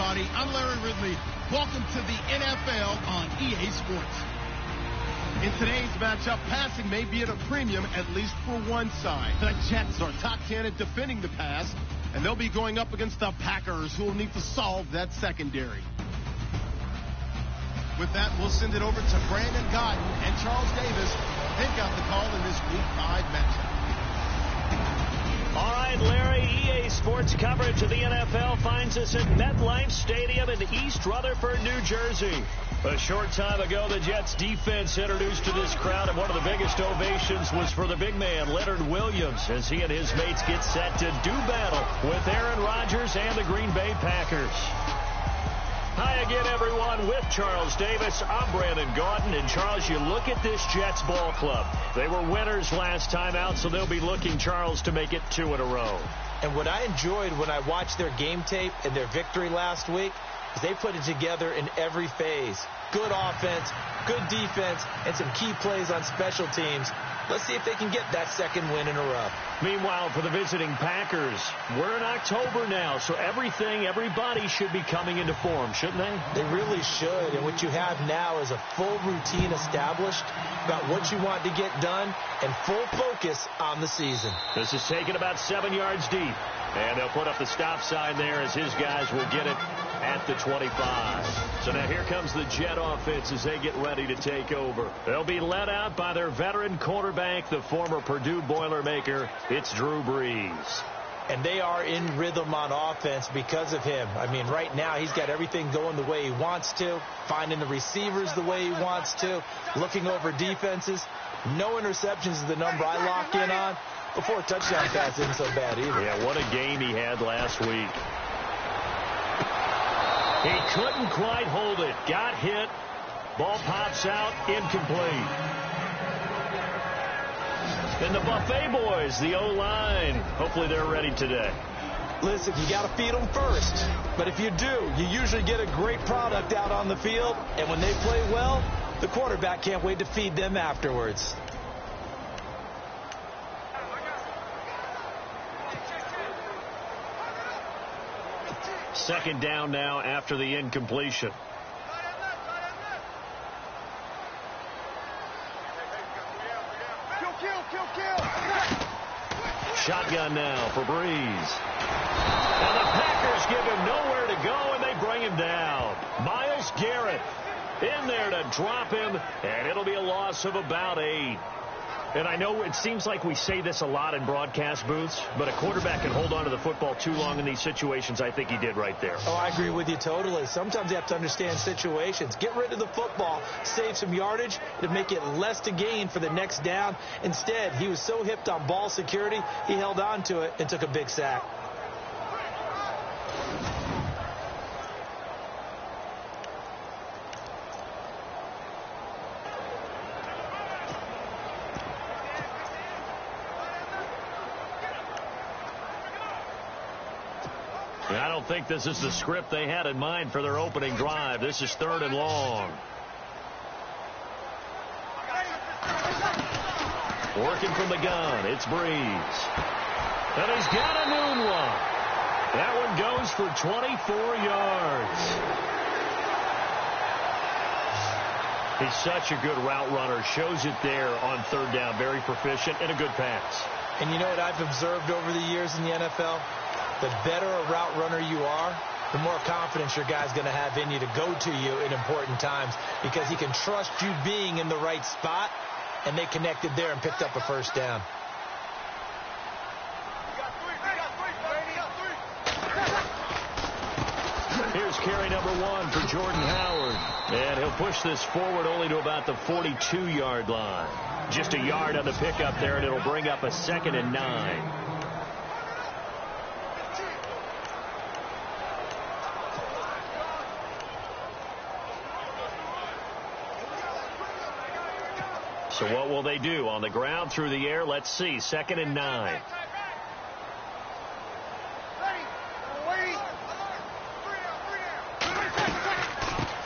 everybody. I'm Larry Ridley. Welcome to the NFL on EA Sports. In today's matchup, passing may be at a premium, at least for one side. The Jets are top 10 at defending the pass, and they'll be going up against the Packers, who will need to solve that secondary. With that, we'll send it over to Brandon Godden and Charles Davis. They've got the call in this Week 5 matchup. All right, Larry, EA Sports coverage of the NFL finds us at MetLife Stadium in East Rutherford, New Jersey. A short time ago, the Jets defense introduced to this crowd, and one of the biggest ovations was for the big man, Leonard Williams, as he and his mates get set to do battle with Aaron Rodgers and the Green Bay Packers. Hi again, everyone, with Charles Davis. I'm Brandon Gaudin. And, Charles, you look at this Jets ball club. They were winners last time out, so they'll be looking, Charles, to make it 2 in a row. And what I enjoyed when I watched their game tape and their victory last week is they put it together in every phase. Good offense, good defense, and some key plays on special teams. Let's see if they can get that second win in a row. Meanwhile, for the visiting Packers, we're in October now, so everybody should be coming into form, shouldn't they? They really should, and what you have now is a full routine established about what you want to get done and full focus on the season. This is taken about 7 yards deep, and they'll put up the stop sign there as his guys will get it at the 25. So now here comes the Jet offense as they get ready to take over. They'll be led out by their veteran quarterback, the former Purdue Boilermaker. It's Drew Brees. And they are in rhythm on offense because of him. I mean, right now he's got everything going the way he wants to, finding the receivers the way he wants to, looking over defenses. No interceptions is the number I lock in on. Before touchdown pass isn't so bad either. Yeah, what a game he had last week. He couldn't quite hold it. Got hit. Ball pops out. Incomplete. And the Buffet boys, the O-line. Hopefully they're ready today. Listen, you got to feed them first. But if you do, you usually get a great product out on the field. And when they play well, the quarterback can't wait to feed them afterwards. Second down now after the incompletion. Shotgun now for Brees. And the Packers give him nowhere to go, and they bring him down. Myles Garrett in there to drop him, and it'll be a loss of about 8. And I know it seems like we say this a lot in broadcast booths, but a quarterback can hold on to the football too long in these situations. I think he did right there. Oh, I agree with you totally. Sometimes you have to understand situations. Get rid of the football, save some yardage to make it less to gain for the next down. Instead, he was so hipped on ball security, he held on to it and took a big sack. I don't think this is the script they had in mind for their opening drive. This is 3rd and long. Working from the gun, it's Brees. And he's got a noon one. That one goes for 24 yards. He's such a good route runner. Shows it there on 3rd down. Very proficient and a good pass. And you know what I've observed over the years in the NFL? The better a route runner you are, the more confidence your guy's going to have in you to go to you in important times because he can trust you being in the right spot, and they connected there and picked up a first down. Here's carry number 1 for Jordan Howard. And he'll push this forward only to about the 42-yard line. Just a yard on the pickup there, and it'll bring up a 2nd and 9. So what will they do? On the ground, through the air? Let's see. 2nd and 9.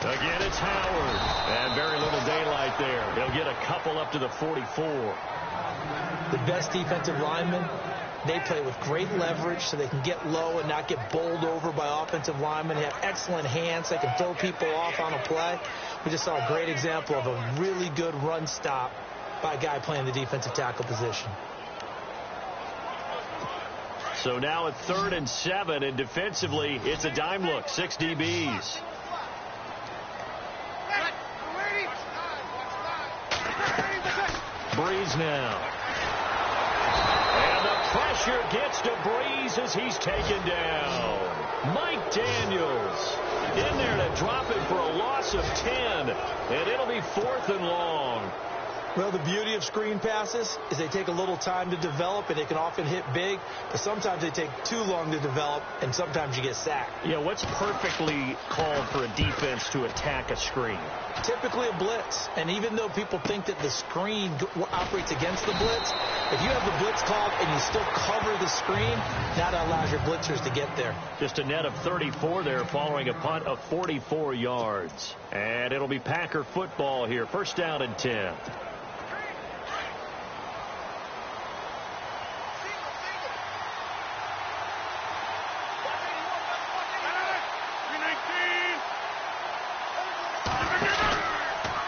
Again, it's Howard. And very little daylight there. They'll get a couple up to the 44. The best defensive lineman They play with great leverage so they can get low and not get bowled over by offensive linemen. They have excellent hands. They can throw people off on a play. We just saw a great example of a really good run stop by a guy playing the defensive tackle position. So now at 3rd and 7, and defensively, it's a dime look. 6 DBs. Breeze now. And the pressure gets to Breeze as he's taken down. Mike Daniels in there to drop him for a loss of 10. And it'll be 4th and long. Well, the beauty of screen passes is they take a little time to develop, and they can often hit big, but sometimes they take too long to develop, and sometimes you get sacked. Yeah, what's perfectly called for a defense to attack a screen? Typically a blitz, and even though people think that the screen operates against the blitz, if you have the blitz called and you still cover the screen, that allows your blitzers to get there. Just a net of 34 there following a punt of 44 yards. And it'll be Packer football here. 1st down and 10.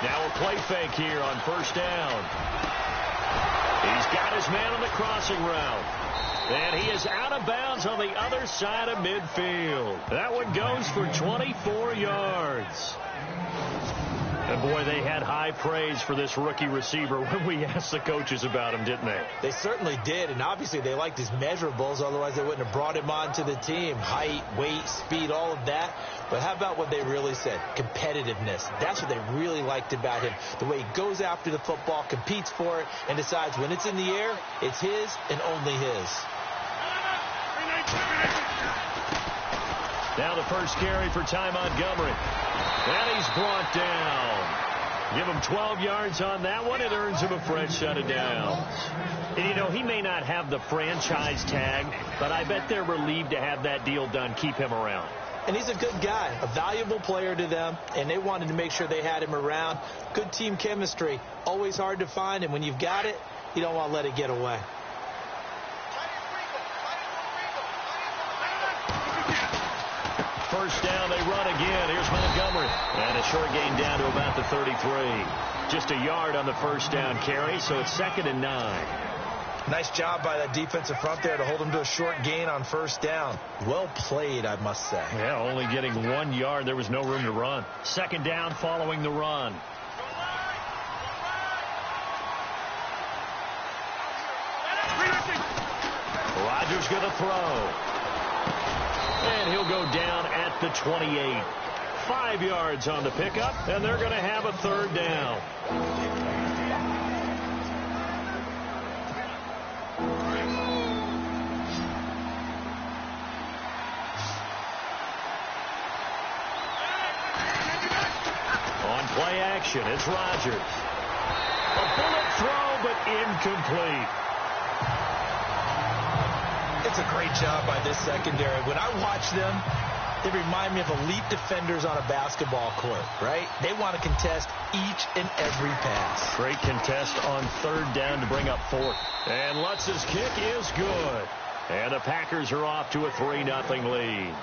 Now a play fake here on 1st down. He's got his man on the crossing route. And he is out of bounds on the other side of midfield. That one goes for 24 yards. And boy, they had high praise for this rookie receiver when we asked the coaches about him, didn't they? They certainly did, and obviously they liked his measurables, otherwise they wouldn't have brought him onto the team. Height, weight, speed, all of that. But how about what they really said? Competitiveness. That's what they really liked about him. The way he goes after the football, competes for it, and decides when it's in the air, it's his and only his. Now the first carry for Ty Montgomery. And he's brought down. Give him 12 yards on that one. It earns him a fresh set of downs. And, you know, he may not have the franchise tag, but I bet they're relieved to have that deal done, keep him around. And he's a good guy, a valuable player to them, and they wanted to make sure they had him around. Good team chemistry, always hard to find, and when you've got it, you don't want to let it get away. First down, they run again. Here's Montgomery. And a short gain down to about the 33. Just a yard on the first down carry, so it's 2nd and 9. Nice job by that defensive front there to hold him to a short gain on 1st down. Well played, I must say. Yeah, only getting 1 yard. There was no room to run. 2nd down following the run. Rodgers going to throw. And he'll go down at the 28. 5 yards on the pickup, and they're going to have a 3rd down. On play action, it's Rodgers. A bullet throw, but incomplete. It's a great job by this secondary. When I watch them, they remind me of elite defenders on a basketball court, right? They want to contest each and every pass. Great contest on 3rd down to bring up 4th. And Lutz's kick is good. And the Packers are off to a 3-0 lead.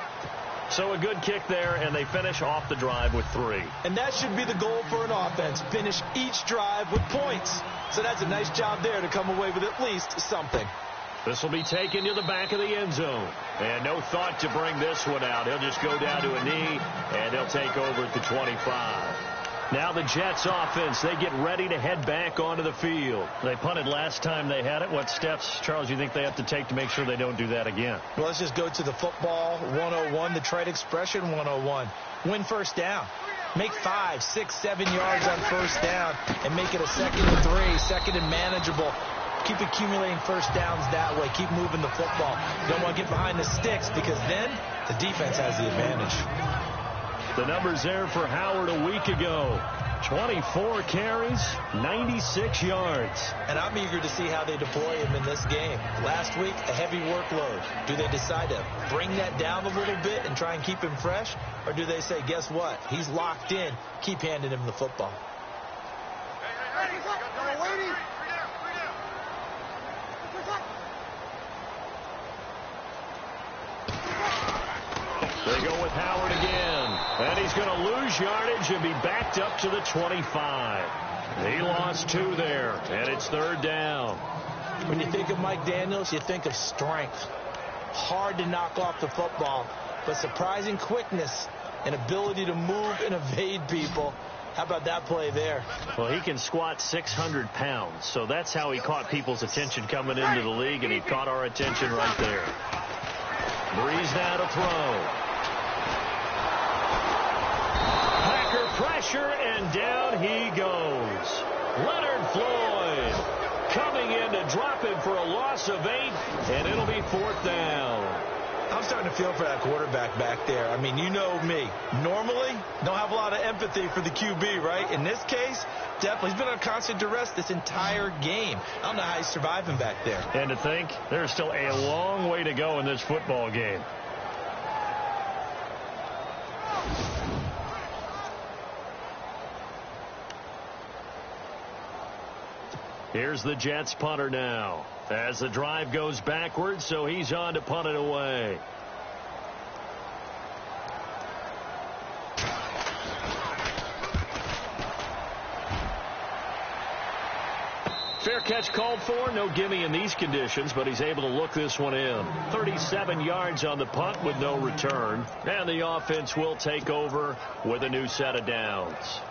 So a good kick there, and they finish off the drive with 3. And that should be the goal for an offense. Finish each drive with points. So that's a nice job there to come away with at least something. This will be taken to the back of the end zone. And no thought to bring this one out. He'll just go down to a knee, and they'll take over at the 25. Now the Jets offense, they get ready to head back onto the field. They punted last time they had it. What steps, Charles, you think they have to take to make sure they don't do that again? Well, let's just go to the football 101, the trade expression 101. Win 1st down. Make 5, 6, 7 yards on 1st down and make it a 2nd and 3, 2nd and manageable. Keep accumulating 1st downs that way. Keep moving the football. You don't want to get behind the sticks because then the defense has the advantage. The numbers there for Howard a week ago. 24 carries, 96 yards. And I'm eager to see how they deploy him in this game. Last week, a heavy workload. Do they decide to bring that down a little bit and try and keep him fresh? Or do they say, guess what? He's locked in. Keep handing him the football. They go with Howard again. And he's going to lose yardage and be backed up to the 25. He lost 2 there, and it's 3rd down. When you think of Mike Daniels, you think of strength. Hard to knock off the football, but surprising quickness and ability to move and evade people. How about that play there? Well, he can squat 600 pounds, so that's how he caught people's attention coming into the league, and he caught our attention right there. Breeze now to throw. Packer pressure, and down he goes. Leonard Floyd coming in to drop him for a loss of 8, and it'll be 4th down. I'm starting to feel for that quarterback back there. I mean, you know me. Normally, don't have a lot of empathy for the QB, right? In this case, definitely. He's been on constant duress this entire game. I don't know how he's surviving back there. And to think, there's still a long way to go in this football game. Here's the Jets punter now. As the drive goes backwards, so he's on to punt it away. Fair catch called for. No gimme in these conditions, but he's able to look this one in. 37 yards on the punt with no return. And the offense will take over with a new set of downs.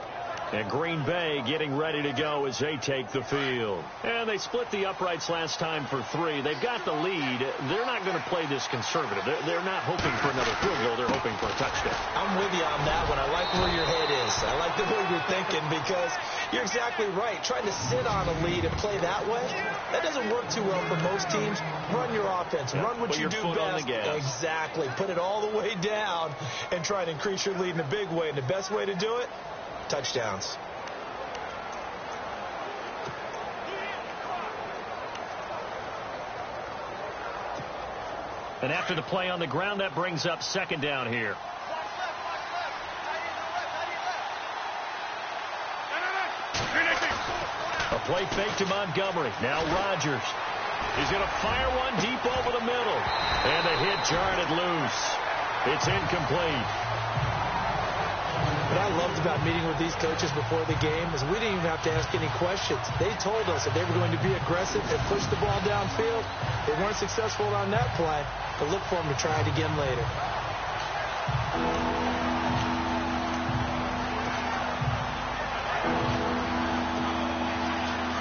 And Green Bay getting ready to go as they take the field. And they split the uprights last time for 3. They've got the lead. They're not going to play this conservative. They're not hoping for another field goal. They're hoping for a touchdown. I'm with you on that one. I like where your head is. I like the way you're thinking because you're exactly right. Trying to sit on a lead and play that way, that doesn't work too well for most teams. Run your offense. Run what you do best. Exactly. Put it all the way down and try to increase your lead in a big way. And the best way to do it, touchdowns. And after the play on the ground, that brings up 2nd down here. A play fake to Montgomery. Now Rodgers. He's going to fire one deep over the middle. And the hit jarred it loose. It's incomplete. What I loved about meeting with these coaches before the game is we didn't even have to ask any questions. They told us that they were going to be aggressive and push the ball downfield. They weren't successful on that play, but look for them to try it again later.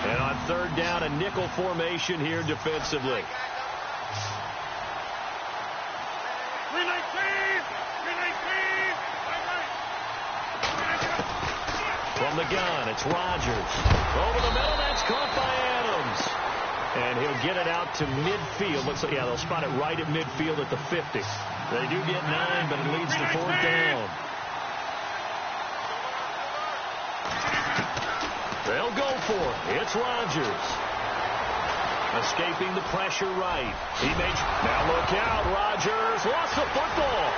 And on 3rd down, a nickel formation here defensively. From the gun, it's Rodgers. Over the middle, that's caught by Adams. And he'll get it out to midfield. Looks like, yeah, they'll spot it right at midfield at the 50. They do get 9, but it leads to 4th down. They'll go for it. It's Rodgers. Escaping the pressure right. He makes, now look out, Rodgers lost the football.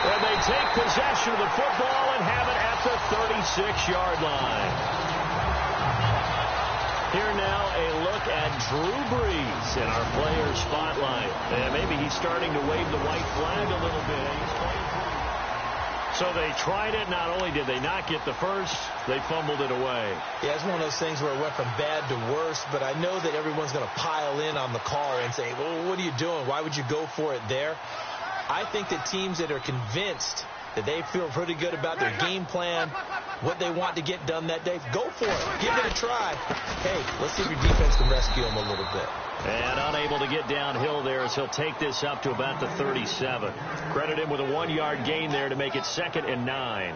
And they take possession of the football and have it at the 36-yard line. Here now a look at Drew Brees in our player spotlight. And maybe he's starting to wave the white flag a little bit. So they tried it. Not only did they not get the first, they fumbled it away. Yeah, it's one of those things where it went from bad to worse, but I know that everyone's going to pile in on the call and say, well, what are you doing? Why would you go for it there? I think that teams that are convinced that they feel pretty good about their game plan, what they want to get done that day, go for it. Give it a try. Hey, let's see if your defense can rescue them a little bit. And unable to get downhill there as he'll take this up to about the 37. Credit him with a 1-yard gain there to make it 2nd and 9.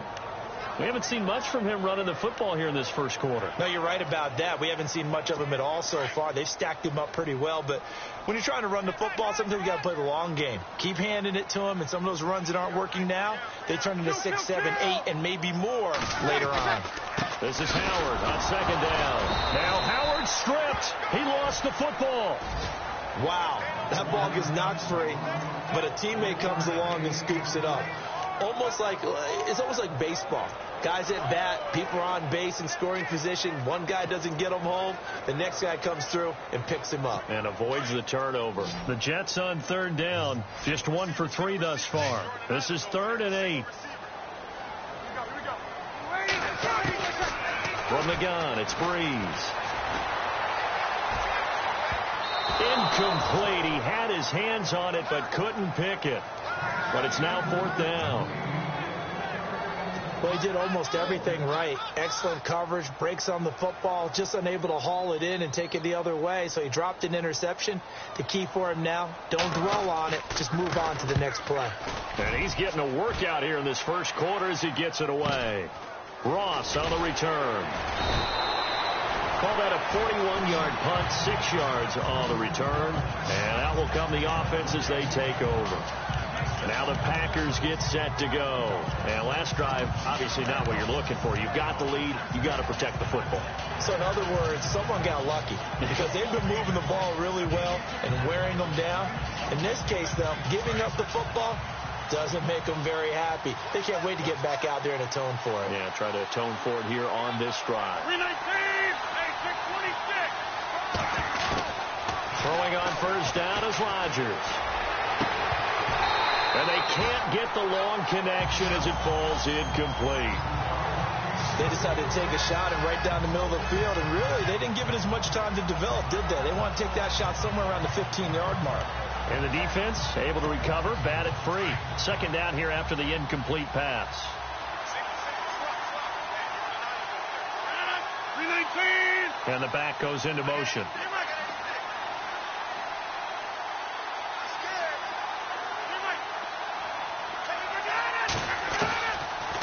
We haven't seen much from him running the football here in this first quarter. No, you're right about that. We haven't seen much of him at all so far. They've stacked him up pretty well, but when you're trying to run the football, sometimes you got to play the long game. Keep handing it to him, and some of those runs that aren't working now, they turn into 6, 7, 8, and maybe more later on. This is Howard on 2nd down. Now Howard stripped. He lost the football. Wow, that ball gets knocked free, but a teammate comes along and scoops it up. almost like baseball. Guys at bat, people are on base in scoring position. One guy doesn't get him home. The next guy comes through and picks him up. And avoids the turnover. The Jets on third down. Just 1 for 3 thus far. This is 3rd and 8. From the gun, it's Breeze. Incomplete. He had his hands on it but couldn't pick it. But it's now 4th down. Well, he did almost everything right. Excellent coverage, breaks on the football, just unable to haul it in and take it the other way. So he dropped an interception. The key for him now, don't dwell on it. Just move on to the next play. And he's getting a workout here in this first quarter as he gets it away. Ross on the return. Call that a 41-yard punt, 6 yards on the return. And out will come the offense as they take over. Now the Packers get set to go. And last drive, obviously not what you're looking for. You've got the lead. You've got to protect the football. So in other words, someone got lucky because they've been moving the ball really well and wearing them down. In this case, though, giving up the football doesn't make them very happy. They can't wait to get back out there and atone for it. Yeah, try to atone for it here on this drive. 319, throwing on first down is Rodgers. And they can't get the long connection as it falls incomplete. They decided to take a shot and right down the middle of the field, and really, they didn't give it as much time to develop, did they? They want to take that shot somewhere around the 15-yard mark. And the defense able to recover, bat it free. 2nd down here after the incomplete pass. 319. And the back goes into motion.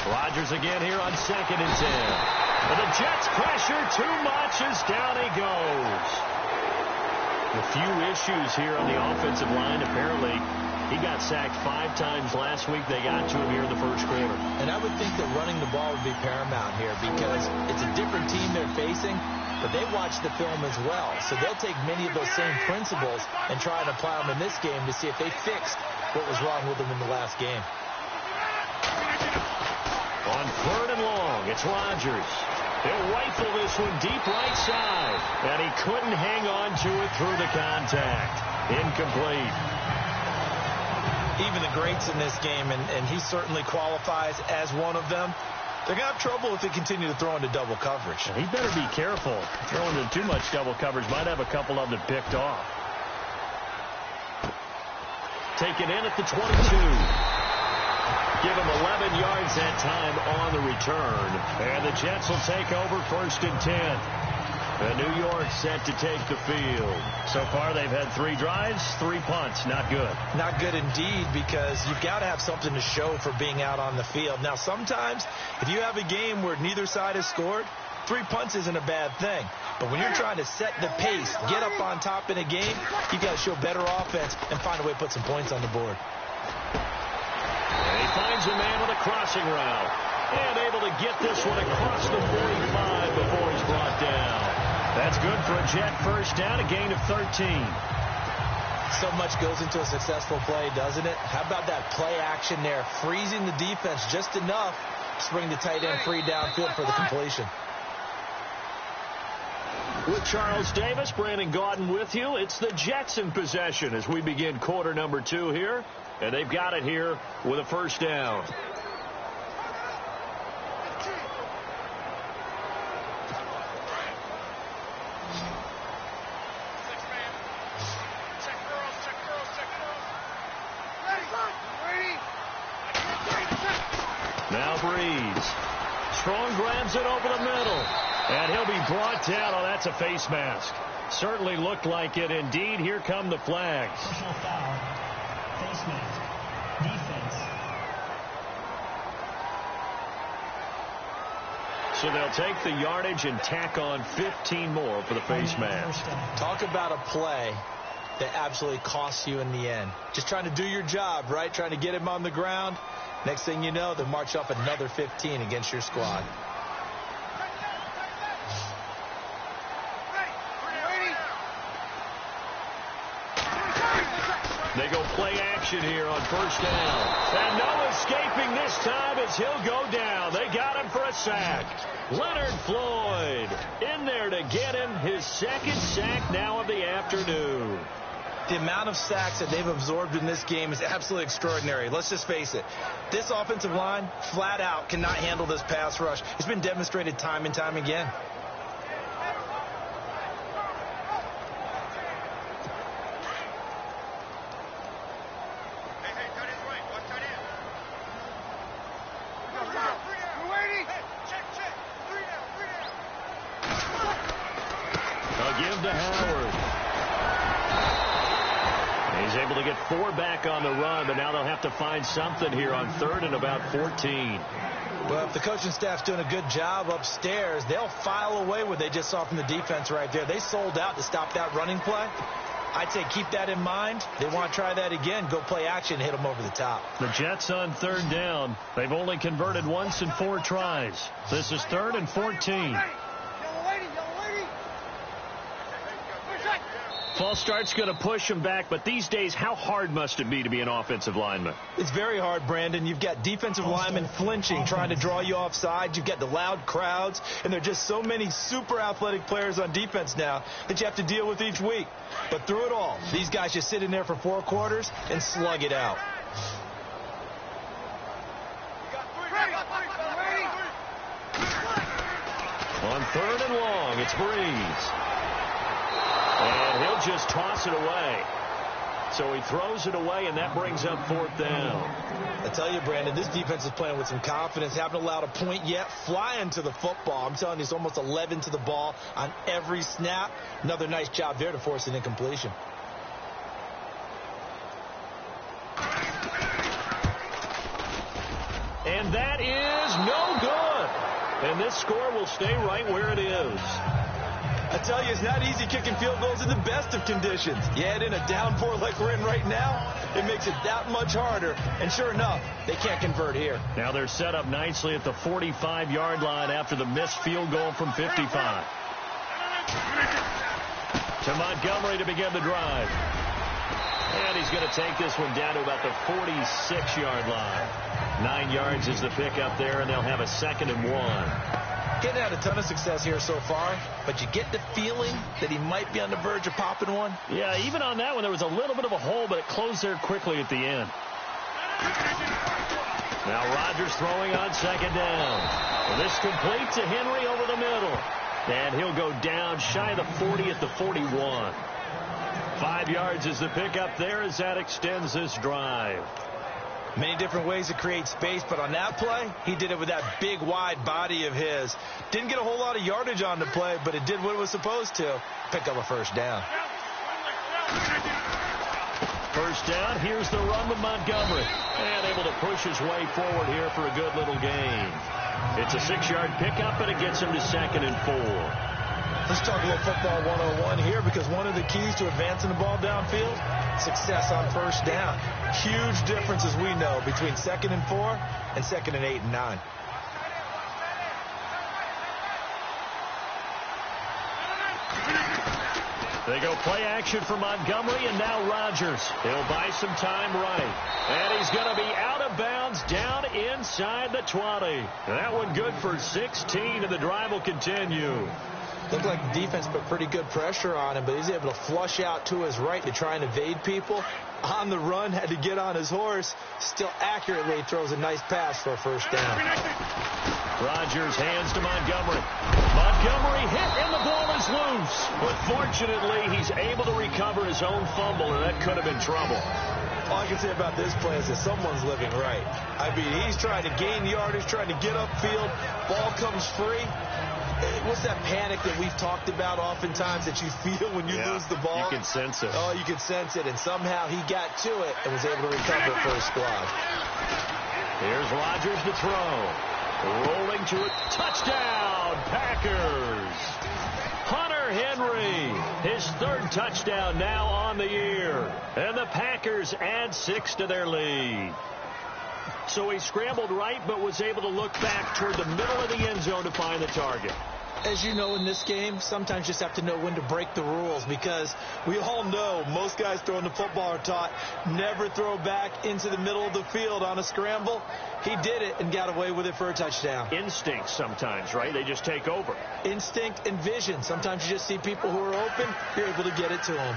Rodgers again here on 2nd and 10. And the Jets pressure too much as down he goes. A few issues here on the offensive line. Apparently, he got sacked 5 times last week. They got to him here in the first quarter. And I would think that running the ball would be paramount here because it's a different team they're facing, but they watch the film as well. So they'll take many of those same principles and try and apply them in this game to see if they fixed what was wrong with them in the last game. On 3rd and long, it's Rodgers. He'll rifle this one deep right side. And he couldn't hang on to it through the contact. Incomplete. Even the greats in this game, and he certainly qualifies as one of them, they're going to have trouble if they continue to throw into double coverage. He better be careful. Throwing into too much double coverage might have a couple of them picked off. Taken in at the 22. Give him 11 yards that time on the return. And the Jets will take over 1st and 10. And New York set to take the field. So far, they've had 3 drives, 3 punts. Not good. Not good indeed, because you've got to have something to show for being out on the field. Now, sometimes, if you have a game where neither side has scored, 3 punts isn't a bad thing. But when you're trying to set the pace, get up on top in a game, you've got to show better offense and find a way to put some points on the board. And he finds a man with a crossing route. And able to get this one across the 45 before he's brought down. That's good for a Jet first down, a gain of 13. So much goes into a successful play, doesn't it? How about that play action there? Freezing the defense just enough to bring the tight end free downfield for the completion. With Charles Davis, Brandon Gaudin with you. It's the Jets in possession as we begin quarter number 2 here. And they've got it here with a first down. Now Breeze. Strong grabs it over the middle. And he'll be brought down. Oh, that's a face mask. Certainly looked like it. Indeed, here come the flags. Personal foul. Face mask. Defense. So they'll take the yardage and tack on 15 more for the face mask. Talk about a play that absolutely costs you in the end. Just trying to do your job, right? Trying to get him on the ground. Next thing you know, they march up another 15 against your squad. They go play action here on first down. And no escaping this time as he'll go down. They got him for a sack. Leonard Floyd in there to get him his second sack now of the afternoon. The amount of sacks that they've absorbed in this game is absolutely extraordinary. Let's just face it. This offensive line, flat out, cannot handle this pass rush. It's been demonstrated time and time again. Give to Howard. He's able to get 4 back on the run, but now they'll have to find something here on 3rd and about 14. Well, if the coaching staff's doing a good job upstairs, they'll file away what they just saw from the defense right there. They sold out to stop that running play. I'd say keep that in mind. They want to try that again. Go play action, hit them over the top. The Jets on 3rd down. They've only converted once in 4 tries. This is 3rd and 14. False start's going to push him back, but these days, how hard must it be to be an offensive lineman? It's very hard, Brandon. You've got defensive linemen flinching, trying to draw you offside. You've got the loud crowds, and there are just so many super athletic players on defense now that you have to deal with each week. But through it all, these guys just sit in there for 4 quarters and slug it out. On 3rd and long, it's Breeze. And he'll just toss it away. So he throws it away, and that brings up 4th down. I tell you, Brandon, this defense is playing with some confidence. Haven't allowed a point yet. Flying to the football. I'm telling you, it's almost 11 to the ball on every snap. Another nice job there to force an incompletion. And that is no good. And this score will stay right where it is. I tell you, it's not easy kicking field goals in the best of conditions. You add in a downpour like we're in right now, it makes it that much harder. And sure enough, they can't convert here. Now they're set up nicely at the 45-yard line after the missed field goal from 55. To Montgomery to begin the drive. And he's going to take this one down to about the 46-yard line. 9 yards is the pickup there, and they'll have a 2nd and 1. Getting had a ton of success here so far, but you get the feeling that he might be on the verge of popping one. Yeah, even on that one, there was a little bit of a hole, but it closed there quickly at the end. Now Rodgers throwing on 2nd down. Well, this complete to Henry over the middle. And he'll go down shy of the 40 at the 41. 5 yards is the pickup there as that extends this drive. Many different ways to create space, but on that play, he did it with that big, wide body of his. Didn't get a whole lot of yardage on the play, but it did what it was supposed to. Pick up a 1st down. 1st down, here's the run with Montgomery. And able to push his way forward here for a good little gain. It's a 6-yard pickup, and it gets him to 2nd and 4. Let's talk a little football 101 here, because one of the keys to advancing the ball downfield, success on 1st down. Huge difference, as we know, between 2nd and 4 and 2nd and 8 and 9. They go play action for Montgomery, and now Rodgers. He'll buy some time right. And he's going to be out of bounds down inside the 20. That one good for 16, and the drive will continue. Looked like the defense put pretty good pressure on him, but he's able to flush out to his right to try and evade people. On the run, had to get on his horse. Still accurately throws a nice pass for a 1st down. Rodgers hands to Montgomery. Montgomery hit, and the ball is loose. But fortunately, he's able to recover his own fumble, and that could have been trouble. All I can say about this play is that someone's living right. I mean, he's trying to gain yardage, trying to get upfield. Ball comes free. What's that panic that we've talked about oftentimes that you feel when you lose the ball? You can sense it. Oh, you can sense it. And somehow he got to it and was able to recover for his squad. Here's Rodgers to throw. Rolling to it. Touchdown, Packers. Hunter Henry, his 3rd touchdown now on the year. And the Packers add 6 to their lead. So he scrambled right, but was able to look back toward the middle of the end zone to find the target. as you know, in this game, sometimes you just have to know when to break the rules, because we all know most guys throwing the football are taught never throw back into the middle of the field on a scramble. He did it and got away with it for a touchdown. Instinct sometimes, right? They just take over. Instinct and vision. Sometimes you just see people who are open, you're able to get it to them.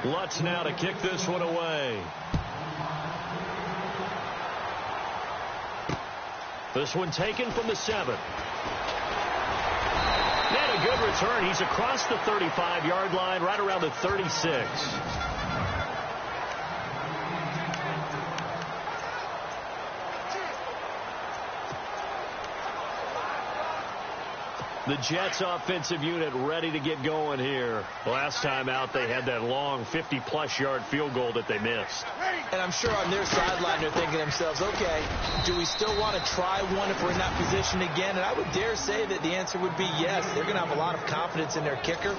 Lutz now to kick this one away. This one taken from the 7. And a good return. He's across the 35-yard line, right around the 36. The Jets offensive unit ready to get going here. Last time out, they had that long 50-plus yard field goal that they missed. And I'm sure on their sideline they're thinking to themselves, okay, do we still want to try one if we're in that position again? And I would dare say that the answer would be yes. They're going to have a lot of confidence in their kicker.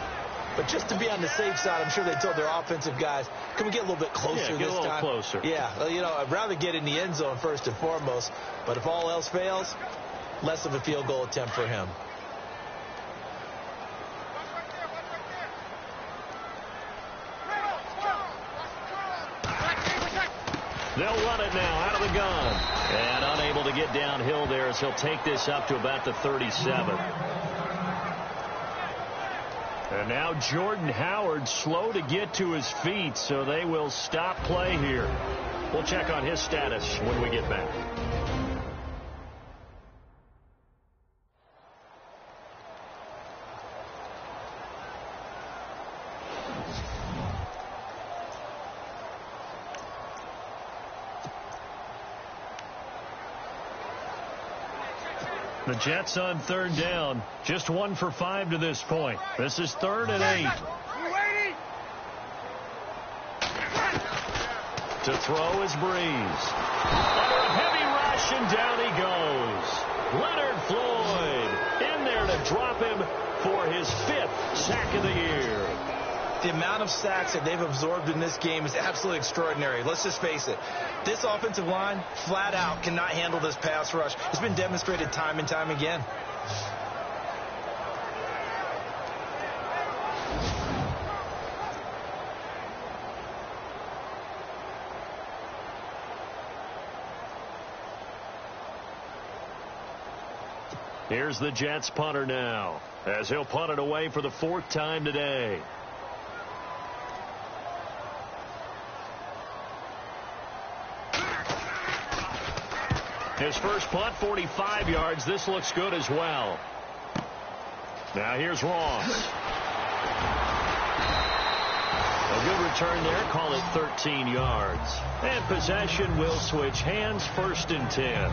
But just to be on the safe side, I'm sure they told their offensive guys, can we get a little bit closer this time? Yeah, get a little closer. Yeah, well, you know, I'd rather get in the end zone first and foremost. But if all else fails, less of a field goal attempt for him. They'll run it now out of the gun. And unable to get downhill there as he'll take this up to about the 37. And now Jordan Howard slow to get to his feet, so they will stop play here. We'll check on his status when we get back. The Jets on third down. Just 1 for 5 to this point. This is 3rd and 8. To throw is Breeze. Under a heavy rush, and down he goes. Leonard Floyd in there to drop him for his 5th sack of the year. The amount of sacks that they've absorbed in this game is absolutely extraordinary. Let's just face it. This offensive line, flat out, cannot handle this pass rush. It's been demonstrated time and time again. Here's the Jets punter now, as he'll punt it away for the 4th time today. His first punt, 45 yards. This looks good as well. Now here's Ross. A good return there. Call it 13 yards. And possession will switch hands. 1st and 10.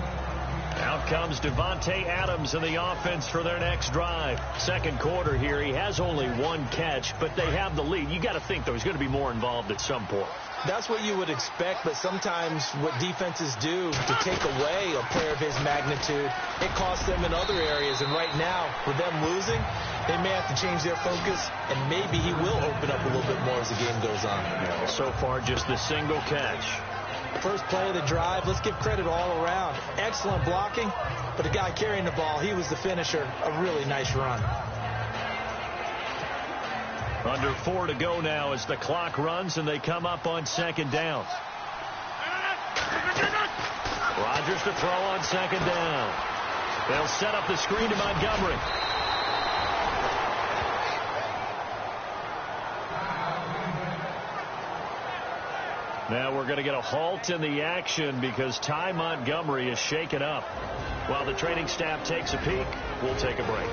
Out comes Devontae Adams in the offense for their next drive. Second quarter here. He has only 1 catch, but they have the lead. You got to think there's going to be more involved at some point. That's what you would expect, but sometimes what defenses do to take away a player of his magnitude, it costs them in other areas. And right now, with them losing, they may have to change their focus, and maybe he will open up a little bit more as the game goes on. Yeah, so far, just the single catch. First play of the drive, let's give credit all around. Excellent blocking, but the guy carrying the ball, he was the finisher. A really nice run. Under 4 to go now as the clock runs and they come up on 2nd down. Rodgers to throw on 2nd down. They'll set up the screen to Montgomery. Now we're going to get a halt in the action because Ty Montgomery is shaken up. While the training staff takes a peek, we'll take a break.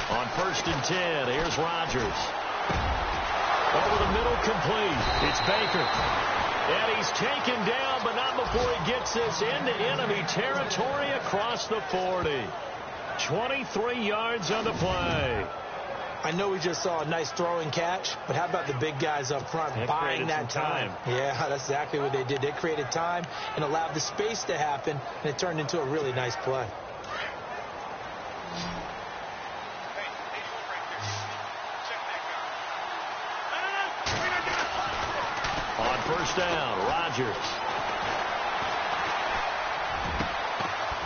On 1st and 10, here's Rodgers. Over the middle, complete. It's Baker. And he's taken down, but not before he gets this into enemy territory across the 40. 23 yards on the play. I know we just saw a nice throwing catch, but how about the big guys up front buying that time? Yeah, that's exactly what they did. They created time and allowed the space to happen, and it turned into a really nice play. On first down, Rodgers.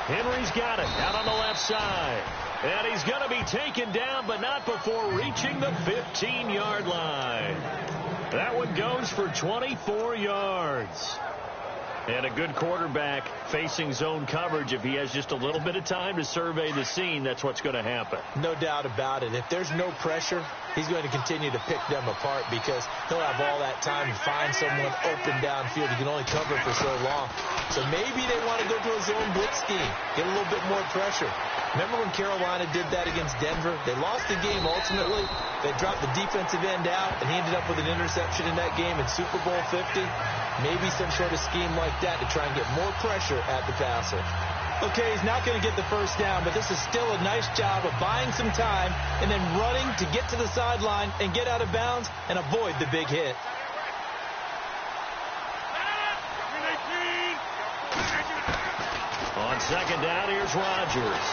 Henry's got it out on the left side. And he's going to be taken down, but not before reaching the 15-yard line. That one goes for 24 yards. And a good quarterback facing zone coverage. If he has just a little bit of time to survey the scene, that's what's going to happen. No doubt about it. If there's no pressure, he's going to continue to pick them apart because he'll have all that time to find someone open downfield. He can only cover for so long. So maybe they want to go to a zone blitz scheme, get a little bit more pressure. Remember when Carolina did that against Denver? They lost the game ultimately. They dropped the defensive end out, and he ended up with an interception in that game in Super Bowl 50. Maybe some sort of scheme like that to try and get more pressure at the passer. Okay, he's not going to get the first down, but this is still a nice job of buying some time and then running to get to the sideline and get out of bounds and avoid the big hit. On second down, here's Rodgers.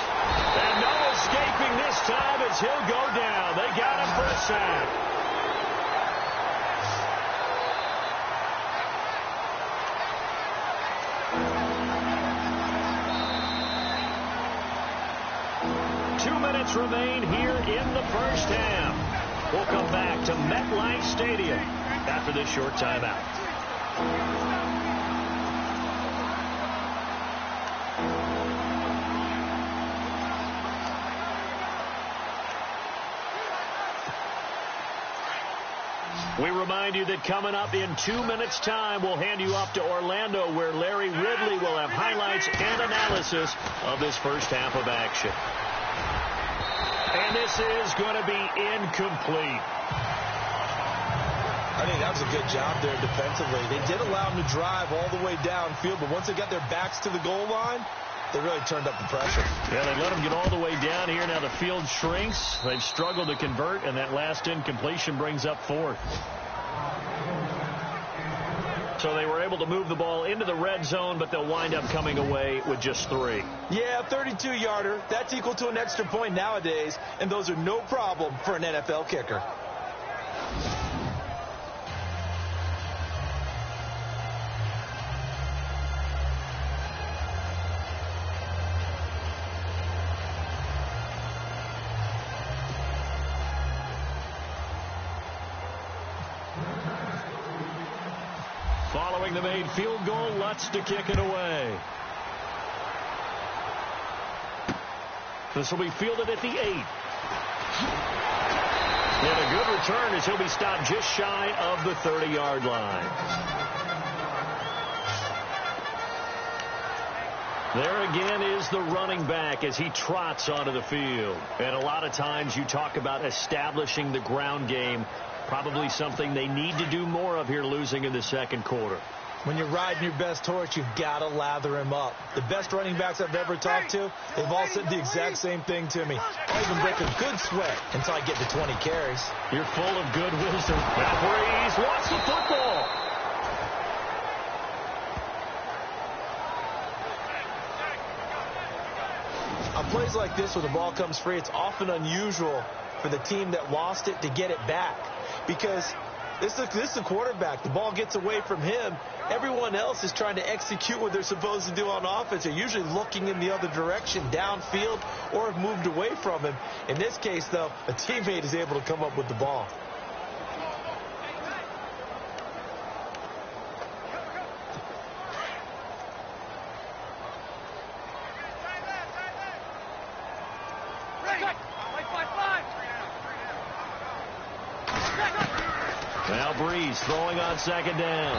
And no escaping this time as he'll go down. They got him for a sack. Remain here in the first half. We'll come back to MetLife Stadium after this short timeout. We remind you that coming up in 2 minutes' time, we'll hand you off to Orlando, where Larry Ridley will have highlights and analysis of this first half of action. And this is going to be incomplete. I think that was a good job there defensively. They did allow them to drive all the way downfield, but once they got their backs to the goal line, they really turned up the pressure. Yeah, they let them get all the way down here. Now the field shrinks. They've struggled to convert, and that last incompletion brings up fourth. So they were able to move the ball into the red zone, but they'll wind up coming away with just 3. Yeah, 32-yarder. That's equal to an extra point nowadays, and those are no problem for an NFL kicker. Following the made field goal, Lutz to kick it away. This will be fielded at the 8. And a good return as he'll be stopped just shy of the 30-yard line. There again is the running back as he trots onto the field. And a lot of times you talk about establishing the ground game. Probably something they need to do more of here, losing in the second quarter. When you're riding your best horse, you've got to lather him up. The best running backs I've ever talked to, they've all said the exact same thing to me. I'll even break a good sweat until I get to 20 carries. You're full of good wisdom. Now Breeze wants the football. On plays like this where the ball comes free, it's often unusual for the team that lost it to get it back. Because this is a quarterback. The ball gets away from him. Everyone else is trying to execute what they're supposed to do on offense. They're usually looking in the other direction, downfield, or have moved away from him. In this case, though, a teammate is able to come up with the ball. Now Breeze throwing on second down.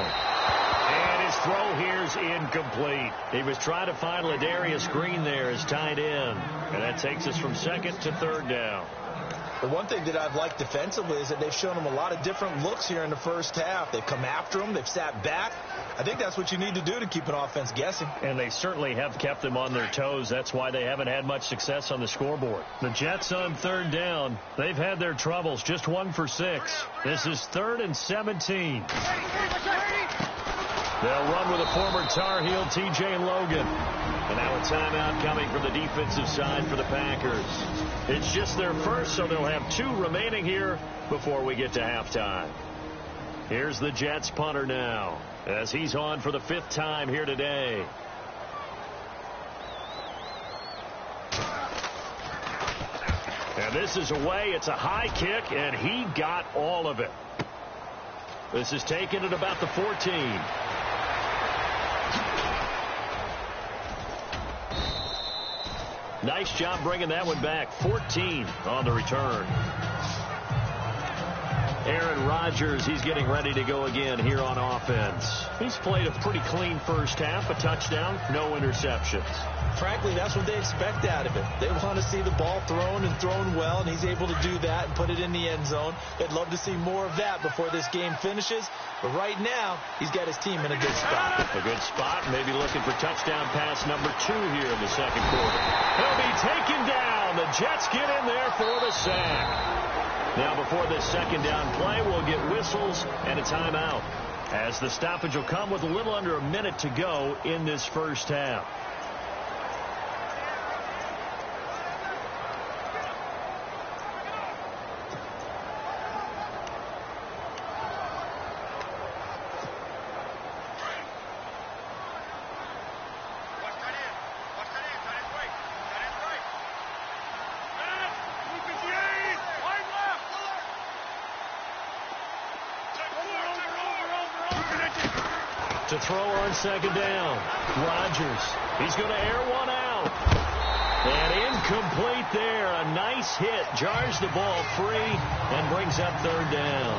And his throw here is incomplete. He was trying to find Ladarius Green there as tight end. And that takes us from second to third down. The one thing that I've liked defensively is that they've shown them a lot of different looks here in the first half. They've come after them. They've sat back. I think that's what you need to do to keep an offense guessing. And they certainly have kept them on their toes. That's why they haven't had much success on the scoreboard. The Jets on third down. They've had their troubles. Just 1 for 6. This is 3rd and 17. They'll run with a former Tar Heel, T.J. Logan. And now a timeout coming from the defensive side for the Packers. It's just their first, so they'll have 2 remaining here before we get to halftime. Here's the Jets punter now, as he's on for the 5th time here today. And this is away. It's a high kick, and he got all of it. This is taken at about the 14. Nice job bringing that one back. 14 on the return. Aaron Rodgers, he's getting ready to go again here on offense. He's played a pretty clean first half, a touchdown, no interceptions. Frankly, that's what they expect out of him. They want to see the ball thrown and thrown well, and he's able to do that and put it in the end zone. They'd love to see more of that before this game finishes. But right now, he's got his team in a good spot. A good spot, maybe looking for touchdown pass number 2 here in the second quarter. He'll be taken down. The Jets get in there for the sack. Now before this second down play, we'll get whistles and a timeout, as the stoppage will come with a little under a minute to go in this first half. To throw on second down. Rodgers. He's going to air one out. And incomplete there. A nice hit. Jars the ball free and brings up third down.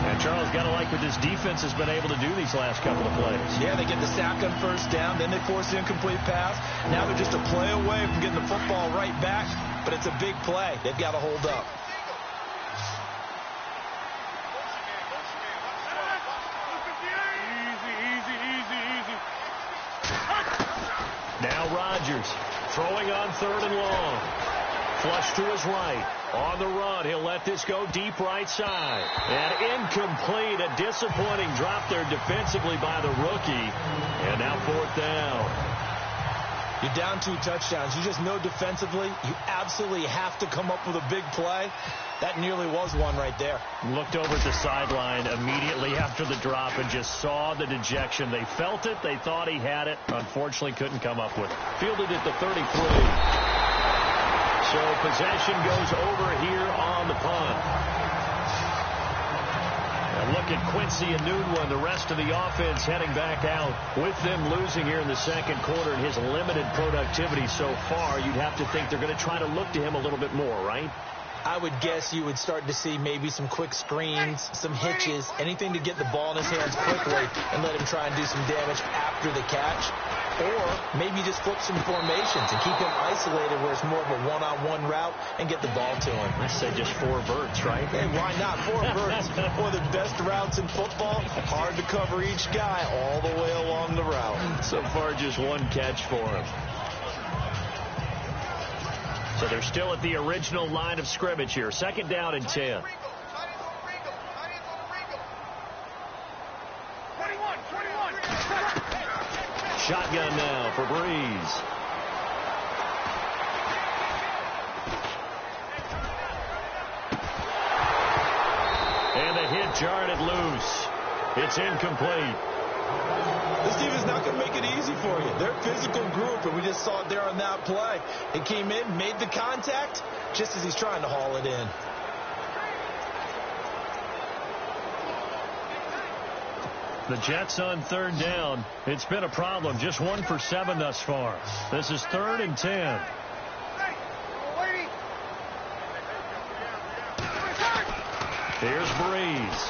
And Charles, got to like what this defense has been able to do these last couple of plays. Yeah, they get the sack on first down. Then they force the incomplete pass. Now they're just a play away from getting the football right back. But it's a big play. They've got to hold up. Now Rodgers throwing on 3rd and long. Flush to his right. On the run, he'll let this go deep right side. And incomplete. A disappointing drop there defensively by the rookie. And now 4th down. You're down 2 touchdowns. You just know defensively you absolutely have to come up with a big play. That nearly was one right there. Looked over at the sideline immediately after the drop and just saw the dejection. They felt it. They thought he had it. Unfortunately, couldn't come up with it. Fielded at the 33. So possession goes over here on the punt. And look at Quincy and Enunwa and the rest of the offense heading back out. With them losing here in the second quarter and his limited productivity so far, you'd have to think they're going to try to look to him a little bit more, right? I would guess you would start to see maybe some quick screens, some hitches, anything to get the ball in his hands quickly and let him try and do some damage after the catch. Or maybe just flip some formations and keep him isolated where it's more of a one-on-one route and get the ball to him. I say just 4 verts, right? Hey, why not? 4 verts. One of the best routes in football. Hard to cover each guy all the way along the route. So far, just 1 catch for him. So they're still at the original line of scrimmage here. 2nd down and 10. Shotgun now for Breeze. And the hit jarred it loose. It's incomplete. This defense not going to make it easy for you. They're a physical group, and we just saw it there on that play. He came in, made the contact, just as he's trying to haul it in. The Jets on 3rd down. It's been a problem. Just 1 for 7 thus far. This is 3rd and 10. Here's Breeze.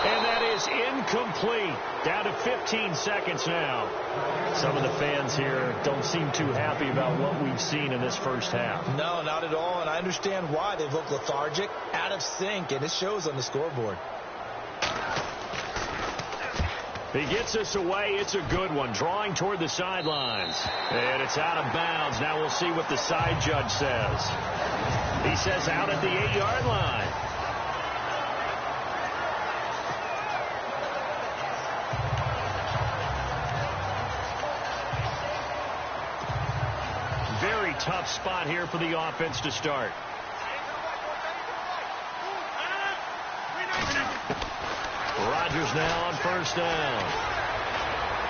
And that is is incomplete. Down to 15 seconds now. Some of the fans here don't seem too happy about what we've seen in this first half. No, not at all, and I understand why. They look lethargic, out of sync, and it shows on the scoreboard. He gets us away. It's a good one. Drawing toward the sidelines. And it's out of bounds. Now we'll see what the side judge says. He says out at the 8-yard line. Very tough spot here for the offense to start. Rodgers now on first down.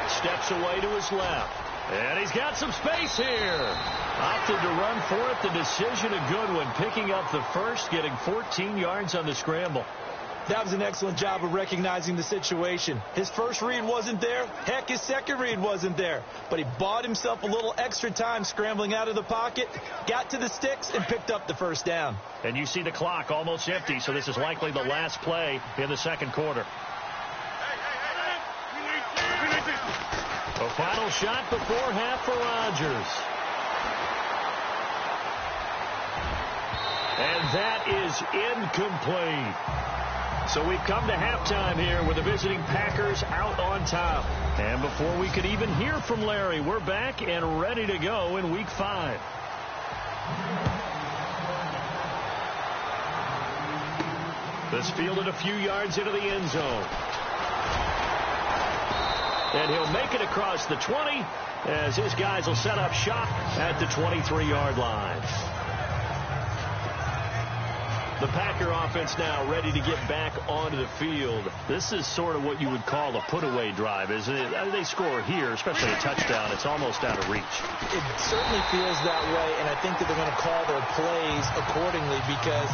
Steps away to his left. And he's got some space here. Opted to run for it. The decision a good one. Picking up the first, getting 14 yards on the scramble. That was an excellent job of recognizing the situation. His first read wasn't there. Heck, his second read wasn't there. But he bought himself a little extra time scrambling out of the pocket, got to the sticks, and picked up the first down. And you see the clock almost empty, so this is likely the last play in the second quarter. A final shot before half for Rodgers. And that is incomplete. So we've come to halftime here with the visiting Packers out on top. And before we could even hear from Larry, we're back and ready to go in Week 5. This fielded a few yards into the end zone. And he'll make it across the 20 as his guys will set up shop at the 23-yard line. The Packer offense now ready to get back onto the field. This is sort of what you would call a put-away drive, isn't it? They score here, especially a touchdown. It's almost out of reach. It certainly feels that way, and I think that they're going to call their plays accordingly because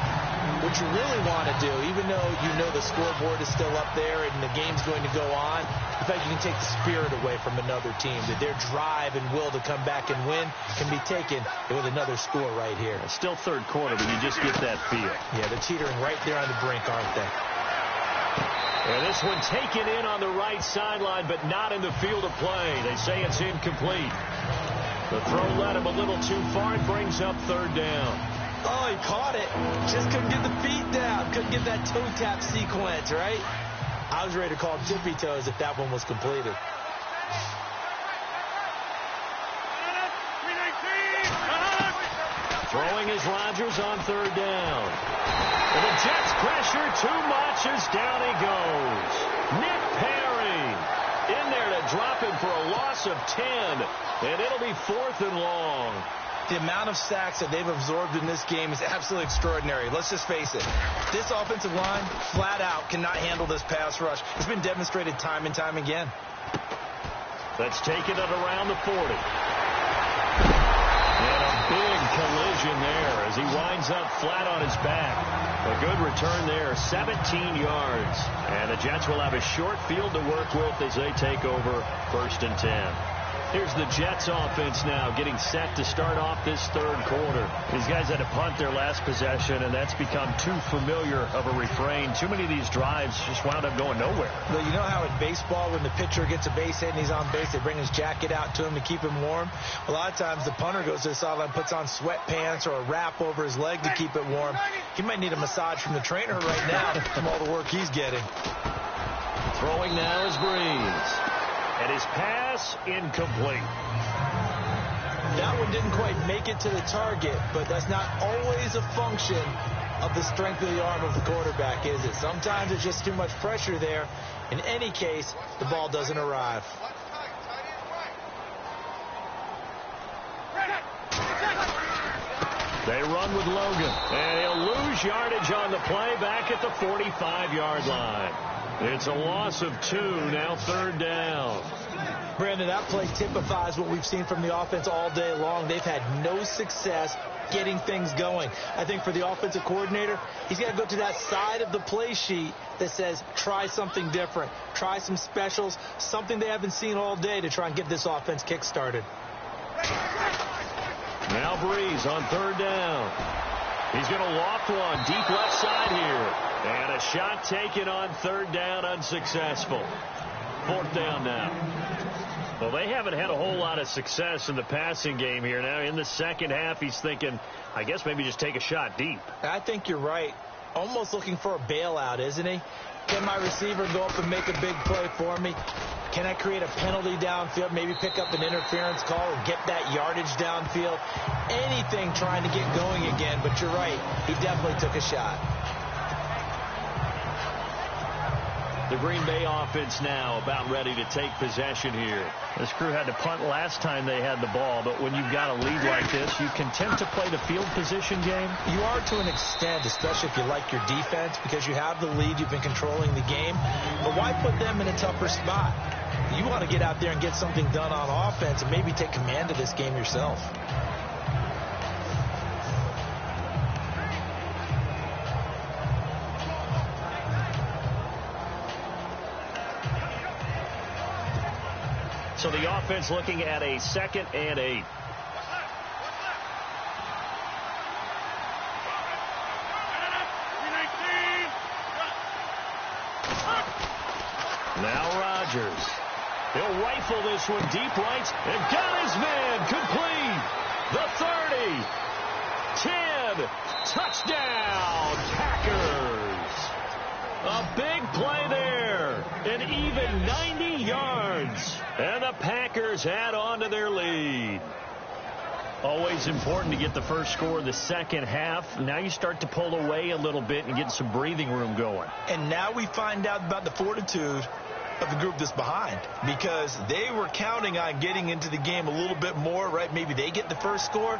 what you really want to do, even though you know the scoreboard is still up there and the game's going to go on, in fact, you can take the spirit away from another team, that their drive and will to come back and win can be taken with another score right here. It's still third quarter, but you just get that feel. Yeah, they're teetering right there on the brink, aren't they? And this one taken in on the right sideline, but not in the field of play. They say it's incomplete. The throw led him a little too far. It brings up third down. Oh, he caught it. Just couldn't get the feet down. Couldn't get that toe tap sequence, right? I was ready to call tippy toes if that one was completed. Throwing is Rodgers on third down. And the Jets pressure too much as down he goes. Nick Perry in there to drop him for a loss of 10. And it'll be 4th and long. The amount of sacks that they've absorbed in this game is absolutely extraordinary. Let's just face it. This offensive line, flat out, cannot handle this pass rush. It's been demonstrated time and time again. Let's take it at around the 40. And a big collision there as he winds up flat on his back. A good return there, 17 yards. And the Jets will have a short field to work with as they take over 1st and 10. Here's the Jets offense now getting set to start off this third quarter. These guys had to punt their last possession, and that's become too familiar of a refrain. Too many of these drives just wound up going nowhere. Well, you know how in baseball when the pitcher gets a base hit and he's on base, they bring his jacket out to him to keep him warm? A lot of times the punter goes to the sideline, puts on sweatpants or a wrap over his leg to keep it warm. He might need a massage from the trainer right now from all the work he's getting. Throwing now is Breeze. And his pass incomplete. That one didn't quite make it to the target, but that's not always a function of the strength of the arm of the quarterback, is it? Sometimes it's just too much pressure there. In any case, the ball doesn't arrive. They run with Logan, and he'll lose yardage on the play back at the 45-yard line. It's a loss of 2, now third down. Brandon, that play typifies what we've seen from the offense all day long. They've had no success getting things going. I think for the offensive coordinator, he's got to go to that side of the play sheet that says try something different, try some specials, something they haven't seen all day to try and get this offense kick-started. Now Breeze on third down. He's going to loft one deep left side here. And a shot taken on third down, unsuccessful. Fourth down now. Well, they haven't had a whole lot of success in the passing game here. Now, in the second half, he's thinking, I guess maybe just take a shot deep. I think you're right. Almost looking for a bailout, isn't he? Can my receiver go up and make a big play for me? Can I create a penalty downfield, maybe pick up an interference call and get that yardage downfield? Anything trying to get going again, but you're right. He definitely took a shot. The Green Bay offense now about ready to take possession here. This crew had to punt last time they had the ball, but when you've got a lead like this, you can tend to play the field position game. You are to an extent, especially if you like your defense, because you have the lead, you've been controlling the game. But why put them in a tougher spot? You want to get out there and get something done on offense and maybe take command of this game yourself. So the offense looking at a 2nd and 8. Now Rodgers. He'll rifle this one deep right. And got his man. Complete. The 30. 10. Touchdown. Packers. A big play there. An even 90 yards. And the Packers add on to their lead. Always important to get the first score in the second half. Now you start to pull away a little bit and get some breathing room going. And now we find out about the fortitude of the group that's behind, because they were counting on getting into the game a little bit more, right? Maybe they get the first score.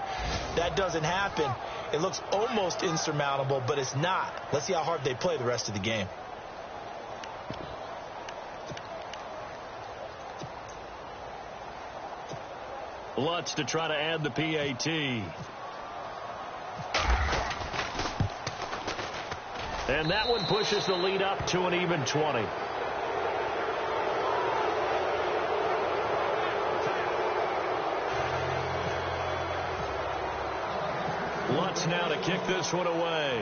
That doesn't happen. It looks almost insurmountable, but it's not. Let's see how hard they play the rest of the game. Lutz to try to add the PAT. And that one pushes the lead up to an even 20. Lutz now to kick this one away.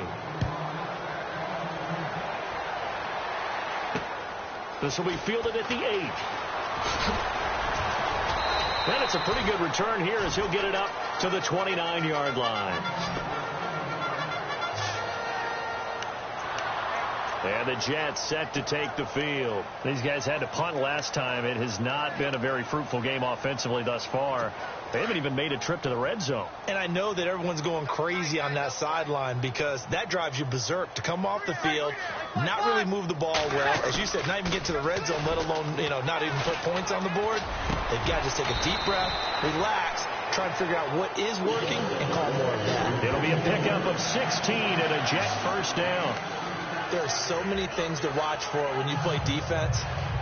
This will be fielded at the 8. And it's a pretty good return here as he'll get it up to the 29-yard line. And the Jets set to take the field. These guys had to punt last time. It has not been a very fruitful game offensively thus far. They haven't even made a trip to the red zone. And I know that everyone's going crazy on that sideline because that drives you berserk to come off the field, not really move the ball well. As you said, not even get to the red zone, let alone, not even put points on the board. They've got to just take a deep breath, relax, try to figure out what is working, and call more of that. It'll be a pickup of 16 and a Jet first down. There are so many things to watch for when you play defense.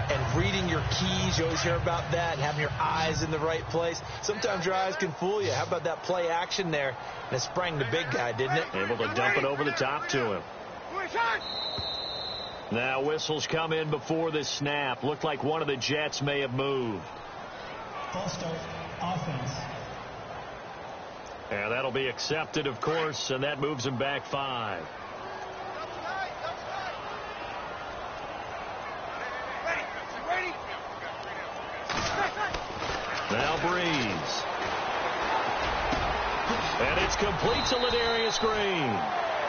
And reading your keys, you always hear about that, and having your eyes in the right place. Sometimes your eyes can fool you. How about that play action there? And it sprang the big guy, didn't it? Able to dump it over the top to him. Now whistles come in before the snap. Looked like one of the Jets may have moved. False start, offense. And that'll be accepted, of course, and that moves him back 5. Now Breeze. And it's complete to Ladarius Green.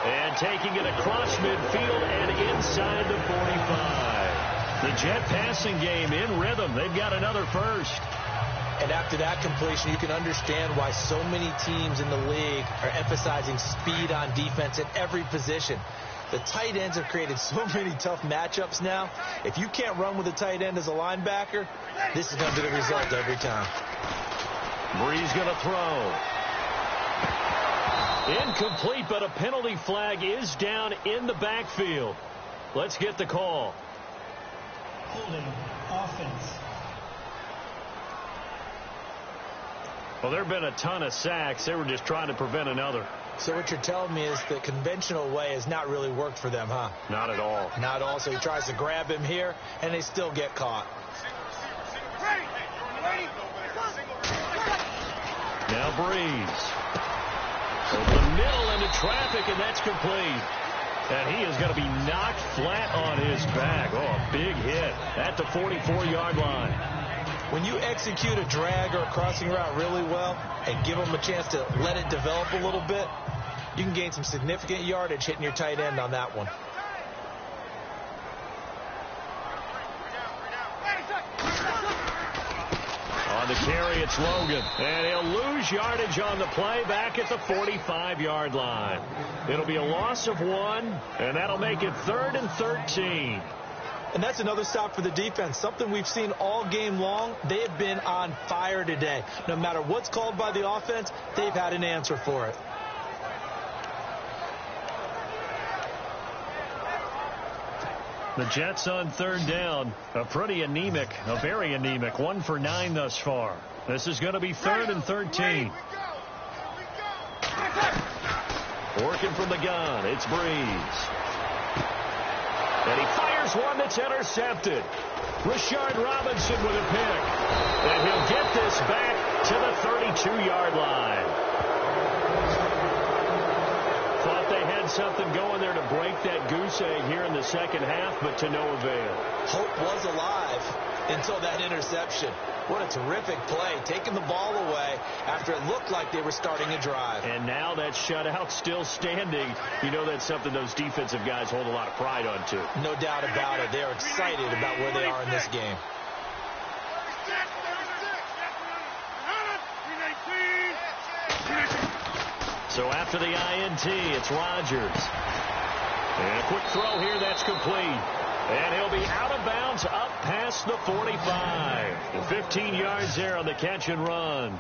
And taking it across midfield and inside the 45. The Jet passing game in rhythm. They've got another first. And after that completion, you can understand why so many teams in the league are emphasizing speed on defense at every position. The tight ends have created so many tough matchups now. If you can't run with a tight end as a linebacker, this is going to be the result every time. Breeze going to throw. Incomplete, but a penalty flag is down in the backfield. Let's get the call. Holding, offense. Well, there have been a ton of sacks. They were just trying to prevent another. So what you're telling me is the conventional way has not really worked for them, huh? Not at all. Not at all. So he tries to grab him here, and they still get caught. Now Breeze. Over the middle into traffic, and that's complete. And he is going to be knocked flat on his back. Oh, a big hit at the 44-yard line. When you execute a drag or a crossing route really well and give them a chance to let it develop a little bit, you can gain some significant yardage hitting your tight end on that one. On the carry, it's Logan. And he'll lose yardage on the play back at the 45-yard line. It'll be a loss of 1, and that'll make it 3rd and 13. And that's another stop for the defense. Something we've seen all game long. They have been on fire today. No matter what's called by the offense, they've had an answer for it. The Jets on 3rd down. A very anemic. 1 for 9 thus far. This is going to be 3rd and 13. Working from the gun. It's Breeze. And he fires one that's intercepted. Rashard Robinson with a pick. And he'll get this back to the 32-yard line. Thought they had something going there to break that goose egg here in the second half, but to no avail. Hope was alive until that interception. What a terrific play, taking the ball away after it looked like they were starting a drive. And now that shutout still standing. You know that's something those defensive guys hold a lot of pride on, too. No doubt about it. They're excited about where they are in this game. So after the INT, it's Rodgers. And a quick throw here, that's complete. And he'll be out of bounds up past the 45. 15 yards there on the catch and run.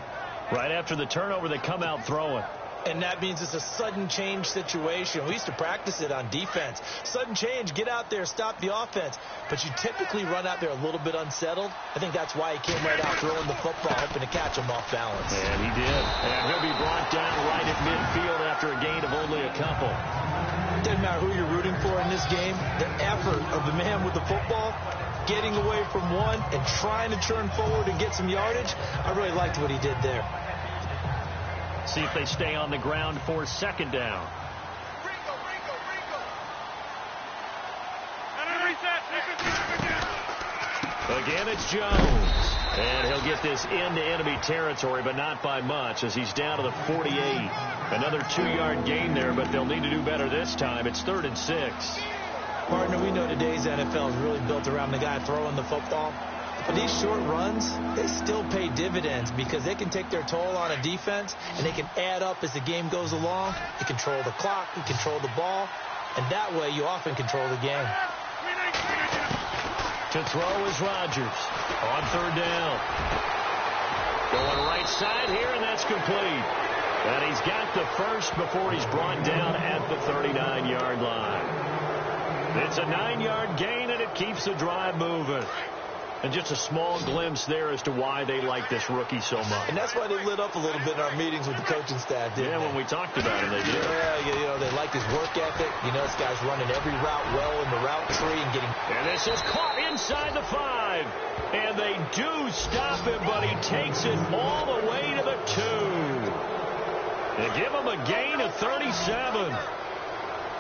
Right after the turnover, they come out throwing. And that means it's a sudden change situation. We used to practice it on defense. Sudden change, get out there, stop the offense. But you typically run out there a little bit unsettled. I think that's why he came right out throwing the football, hoping to catch him off balance. And he did. And he'll be brought down right at midfield after a gain of only a couple. Doesn't matter who you're rooting for in this game. The effort of the man with the football, getting away from one and trying to turn forward and get some yardage, I really liked what he did there. See if they stay on the ground for 2nd down. Again, it's Jones. And he'll get this into enemy territory, but not by much, as he's down to the 48. Another 2-yard gain there, but they'll need to do better this time. It's 3rd and 6. Partner, we know today's NFL is really built around the guy throwing the football. But these short runs, they still pay dividends because they can take their toll on a defense, and they can add up as the game goes along. You control the clock, you control the ball, and that way you often control the game. To throw is Rodgers on 3rd down. Going right side here, and that's complete. And he's got the first before he's brought down at the 39-yard line. It's a 9-yard gain, and it keeps the drive moving. And just a small glimpse there as to why they like this rookie so much. And that's why they lit up a little bit in our meetings with the coaching staff, didn't they? When we talked about him, they did. Yeah, you know, they like his work ethic. You know, this guy's running every route well in the route tree and getting... And this is caught inside the 5. And they do stop him, but he takes it all the way to the 2. They give him a gain of 37.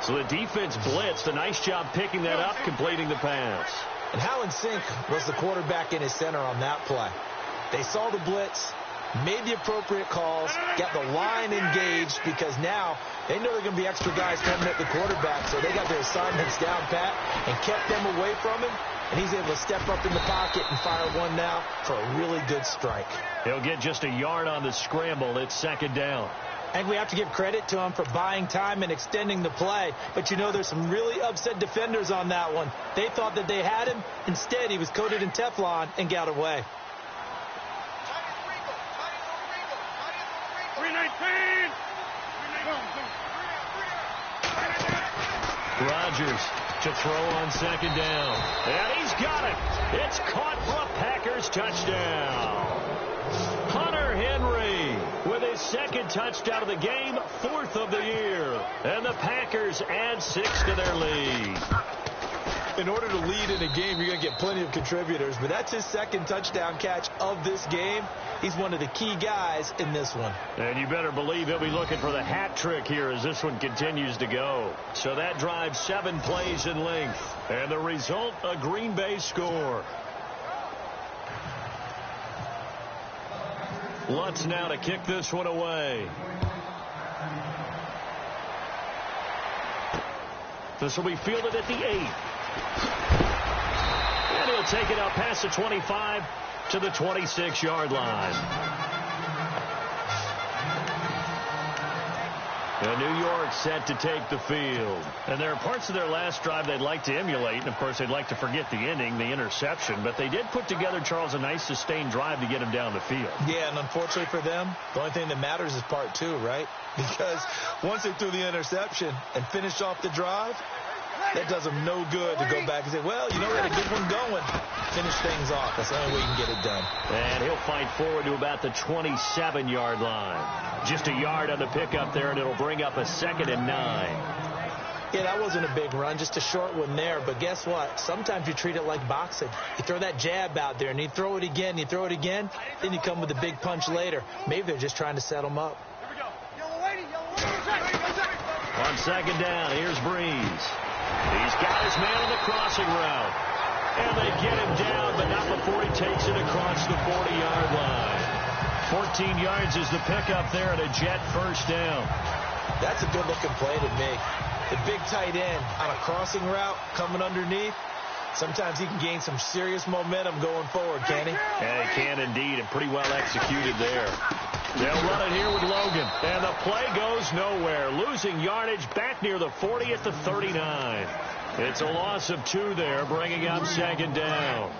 So the defense blitzed. A nice job picking that up, completing the pass. And how in sync was the quarterback in his center on that play? They saw the blitz, made the appropriate calls, got the line engaged because now they know there are going to be extra guys coming at the quarterback, so they got their assignments down pat and kept them away from him, and he's able to step up in the pocket and fire one now for a really good strike. He'll get just a yard on the scramble. It's 2nd down. And we have to give credit to him for buying time and extending the play. But, you know, there's some really upset defenders on that one. They thought that they had him. Instead, he was coated in Teflon and got away. 319. Rodgers to throw on 2nd down. And he's got it. It's caught for a Packers touchdown. Hunter Henry with his 2nd touchdown of the game, 4th of the year. And the Packers add 6 to their lead. in order to lead in a game, you're going to get plenty of contributors. But that's his second touchdown catch of this game. He's one of the key guys in this one. And you better believe he'll be looking for the hat trick here as this one continues to go. So that drives 7 plays in length. And the result, a Green Bay score. Lutz now to kick this one away. This will be fielded at the 8. And he'll take it out past the 25 to the 26-yard line. And New York set to take the field. And there are parts of their last drive they'd like to emulate. And, of course, they'd like to forget the ending, the interception. But they did put together, Charles, a nice sustained drive to get him down the field. Yeah, and unfortunately for them, the only thing that matters is part 2, right? Because once they threw the interception and finished off the drive, that does them no good to go back and say, well, you know, we had a good one going. Finish things off. That's the only way you can get it done. And he'll fight forward to about the 27-yard line. Just a yard on the pickup there, and it'll bring up a 2nd and 9. Yeah, that wasn't a big run, just a short one there. But guess what? Sometimes you treat it like boxing. You throw that jab out there, and you throw it again, you throw it again, then you come with a big punch later. Maybe they're just trying to set them up. On 2nd down, here's Breeze. He's got his man on the crossing route. And they get him down, but not before he takes it across the 40-yard line. 14 yards is the pickup there at a Jet first down. That's a good-looking play to make. The big tight end on a crossing route coming underneath. Sometimes he can gain some serious momentum going forward, can he? Yeah, he can indeed, and pretty well executed there. They'll run it here with Logan. And the play goes nowhere. Losing yardage back near the 40 at the 39. It's a loss of 2 there, bringing up 2nd down.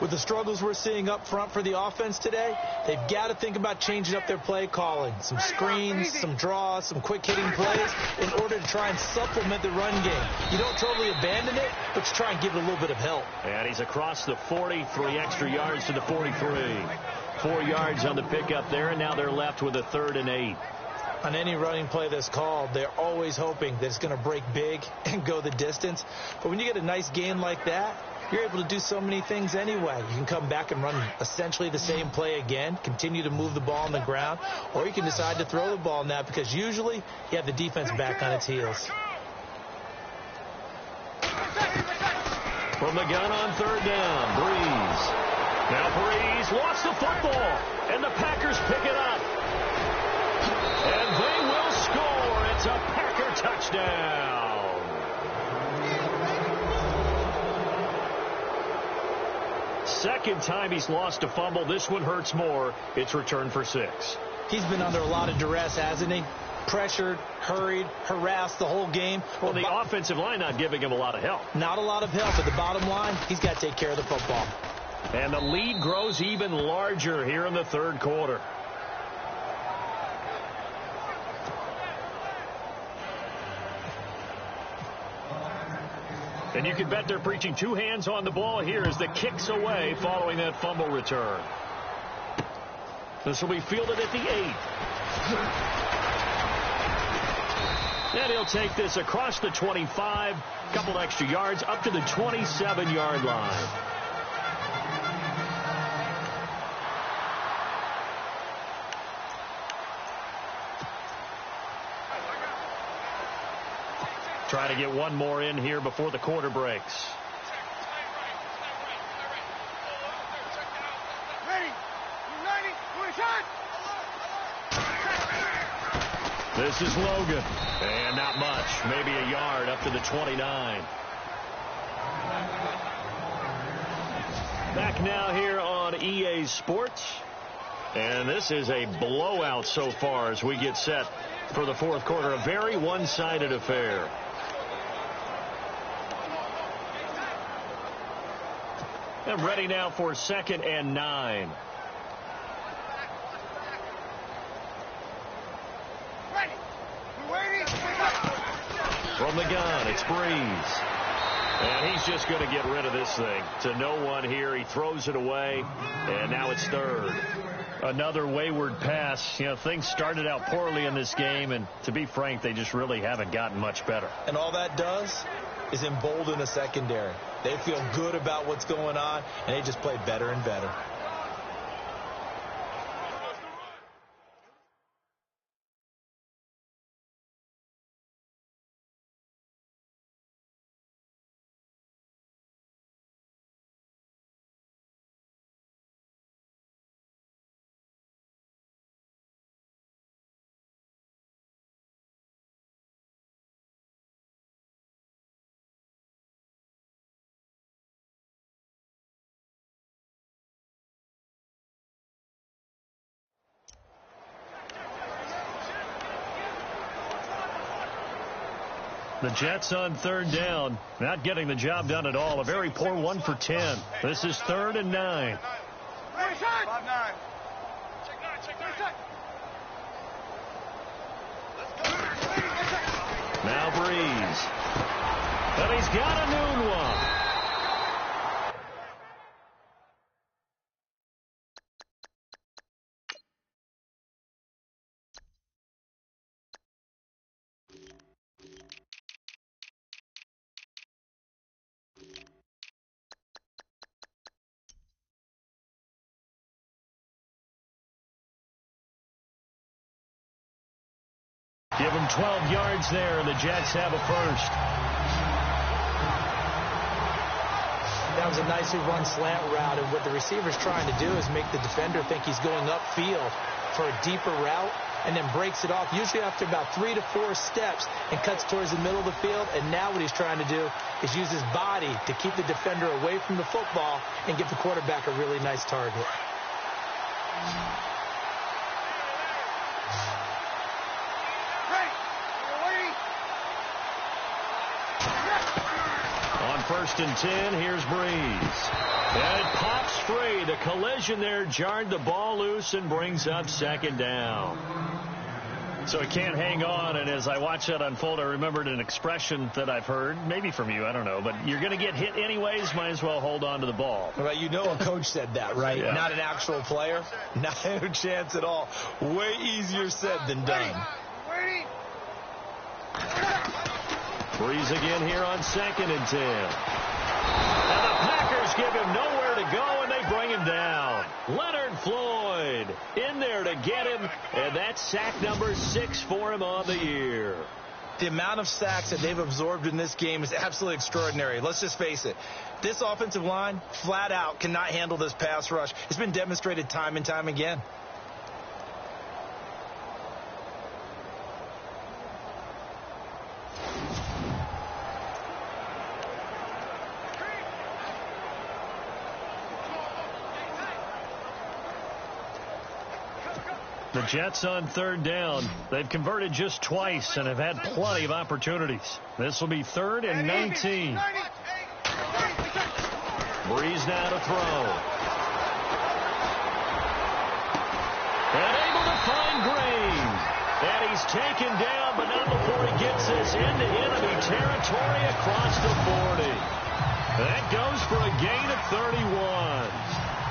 With the struggles we're seeing up front for the offense today, they've got to think about changing up their play calling. Some screens, some draws, some quick-hitting plays in order to try and supplement the run game. You don't totally abandon it, but you try and give it a little bit of help. And he's across the 40, 3 extra yards to the 43. 4 yards on the pickup there, and now they're left with a 3rd and 8. On any running play that's called, they're always hoping that it's going to break big and go the distance. But when you get a nice gain like that, you're able to do so many things anyway. You can come back and run essentially the same play again, continue to move the ball on the ground, or you can decide to throw the ball now because usually you have the defense back on its heels. From the gun on 3rd down, Breeze. Now Breeze lost the football, and the Packers pick it up. And they will score. It's a Packer touchdown. Second time he's lost a fumble. This one hurts more. It's returned for 6. He's been under a lot of duress, hasn't he? Pressured, hurried, harassed the whole game. Well, the offensive line not giving him a lot of help. Not a lot of help, but the bottom line, he's got to take care of the football. And the lead grows even larger here in the 3rd quarter. And you can bet they're preaching 2 hands on the ball here as the kick's away following that fumble return. This will be fielded at the 8. And he'll take this across the 25, couple extra yards up to the 27-yard line. Trying to get one more in here before the quarter breaks. This is Logan. And not much. Maybe a yard up to the 29. Back now here on EA Sports. And this is a blowout so far as we get set for the 4th quarter. A very one-sided affair. And ready now for 2nd and 9. From the gun, it's Breeze. And he's just going to get rid of this thing. To no one here. He throws it away. And now it's 3rd. Another wayward pass. You know, things started out poorly in this game. And to be frank, they just really haven't gotten much better. And all that does, is embolden the secondary. They feel good about what's going on, and they just play better and better. The Jets on third down, not getting the job done at all. A very poor 1 for 10. This is 3rd and 9. Now Breeze. But he's got a noon one. Give him 12 yards there, and the Jets have a first. That was a nicely run slant route, and what the receiver's trying to do is make the defender think he's going upfield for a deeper route, and then breaks it off, usually after about 3 to 4 steps, and cuts towards the middle of the field. And now what he's trying to do is use his body to keep the defender away from the football and give the quarterback a really nice target. On 1st and 10, here's Breeze. And it pops free. The collision there jarred the ball loose and brings up 2nd down. So it can't hang on, and as I watched that unfold, I remembered an expression that I've heard, maybe from you, I don't know, but you're going to get hit anyways, might as well hold on to the ball. Well, you know a coach said that, right? Yeah. Not an actual player. Not a chance at all. Way easier said than done. Breeze again here on 2nd and 10. And the Packers give him nowhere to go, and they bring him down. Leonard Floyd in there to get him, and that's sack number 6 for him on the year. The amount of sacks that they've absorbed in this game is absolutely extraordinary. Let's just face it. This offensive line, flat out, cannot handle this pass rush. It's been demonstrated time and time again. The Jets on 3rd down. They've converted just twice and have had plenty of opportunities. This will be 3rd and 19. Breeze now to throw. And able to find Green. And he's taken down, but not before he gets this into enemy territory across the 40. That goes for a gain of 31.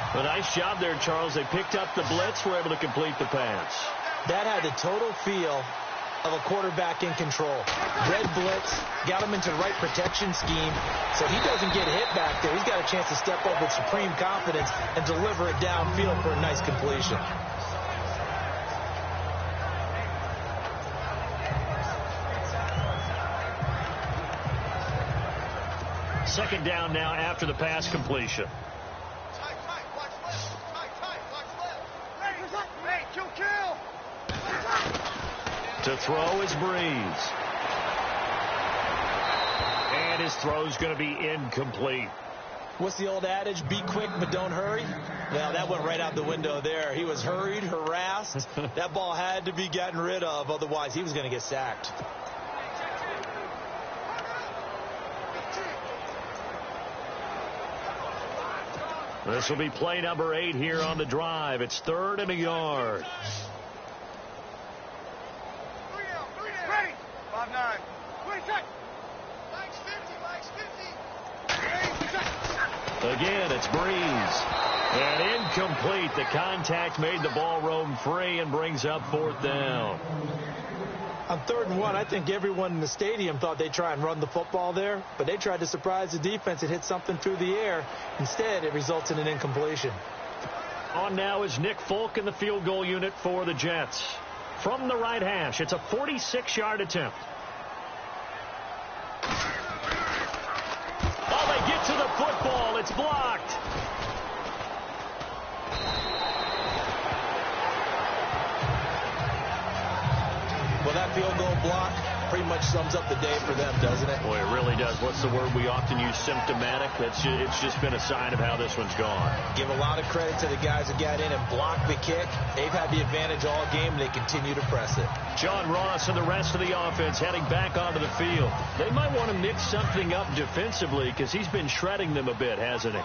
A nice job there, Charles. They picked up the blitz, were able to complete the pass. That had the total feel of a quarterback in control. Red blitz, got him into the right protection scheme, so he doesn't get hit back there. He's got a chance to step up with supreme confidence and deliver it downfield for a nice completion. Second down now after the pass completion. To throw is Breeze. And his throw's going to be incomplete. What's the old adage? Be quick, but don't hurry. Well, that went right out the window there. He was hurried, harassed. That ball had to be gotten rid of. Otherwise, he was going to get sacked. This will be play number 8 here on the drive. It's 3rd and a yard. 5-9. Again, it's Breeze. And incomplete. The contact made the ball roam free and brings up 4th down. On 3rd and 1, I think everyone in the stadium thought they'd try and run the football there, but they tried to surprise the defense and hit something through the air. Instead, it results in an incompletion. On now is Nick Folk in the field goal unit for the Jets. From the right hash, it's a 46-yard attempt. Oh, they get to the football. It's blocked. Well, that field goal block pretty much sums up the day for them, doesn't it? Boy, it really does. What's the word we often use? Symptomatic. It's just been a sign of how this one's gone. Give a lot of credit to the guys who got in and blocked the kick. They've had the advantage all game, and they continue to press it. John Ross and the rest of the offense heading back onto the field. They might want to mix something up defensively because he's been shredding them a bit, hasn't he?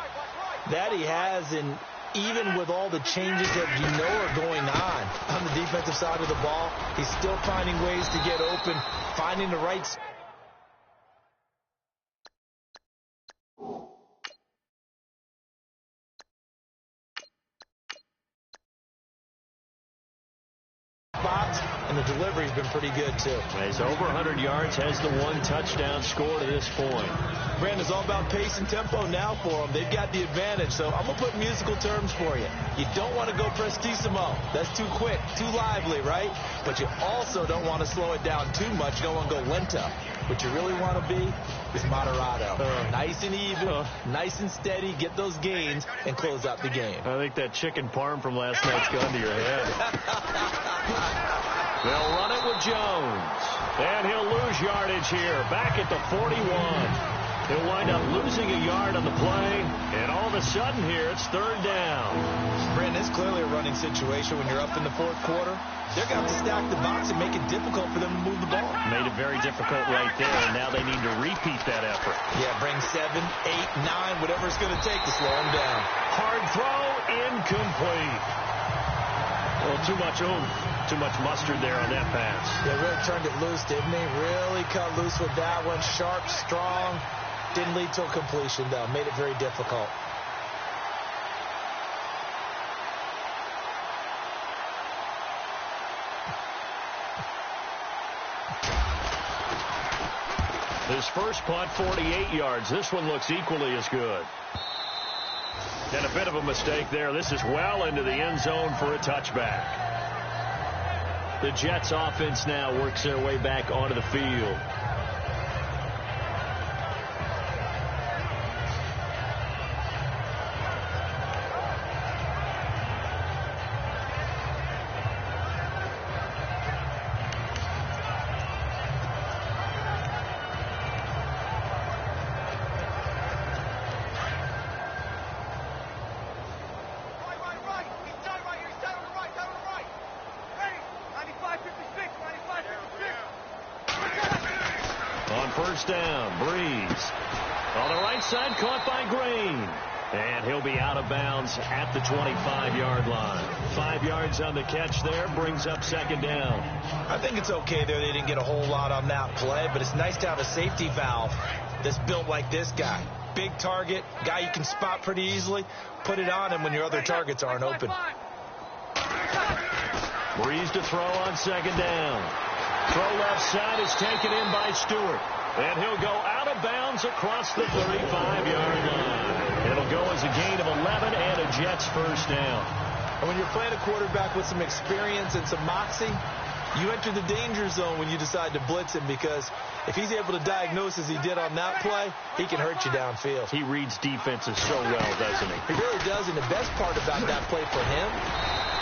That he has, and even with all the changes that you know are going on the defensive side of the ball, he's still finding ways to get open, finding the right spot. And the delivery's been pretty good, too. He's over 100 yards, has the 1 touchdown score to this point. Brandon, it's all about pace and tempo now for them. They've got the advantage, so I'm going to put musical terms for you. You don't want to go prestissimo. That's too quick, too lively, right? But you also don't want to slow it down too much. You don't want to go lento. What you really want to be is moderato. Nice and even, nice and steady, get those gains, and close out the game. I think that chicken parm from last night's gone to your head. They'll run it with Jones. And he'll lose yardage here. Back at the 41. He'll wind up losing a yard on the play. And all of a sudden here, it's 3rd down. Brandon, it's clearly a running situation when you're up in the 4th quarter. They're going to have to stack the box and make it difficult for them to move the ball. Made it very difficult right there, and now they need to repeat that effort. Yeah, bring 7, 8, 9, whatever it's going to take to slow them down. Hard throw, incomplete. Well, too much oomph, too much mustard there on that pass. They really turned it loose, didn't they? Really cut loose with that one. Sharp, strong. Didn't lead to a completion, though. Made it very difficult. His first punt, 48 yards. This one looks equally as good. And a bit of a mistake there. This is well into the end zone for a touchback. The Jets offense now works their way back onto the field. First down, Breeze. On the right side, caught by Green. And he'll be out of bounds at the 25-yard line. 5 yards on the catch there, brings up 2nd down. I think it's okay there. They didn't get a whole lot on that play, but it's nice to have a safety valve that's built like this guy. Big target, guy you can spot pretty easily. Put it on him when your other targets aren't open. Breeze to throw on 2nd down. Throw left side is taken in by Stewart. And he'll go out of bounds across the 35-yard line. It'll go as a gain of 11 and a Jets first down. And when you're playing a quarterback with some experience and some moxie, you enter the danger zone when you decide to blitz him, because if he's able to diagnose as he did on that play, he can hurt you downfield. He reads defenses so well, doesn't he? He really does, and the best part about that play for him,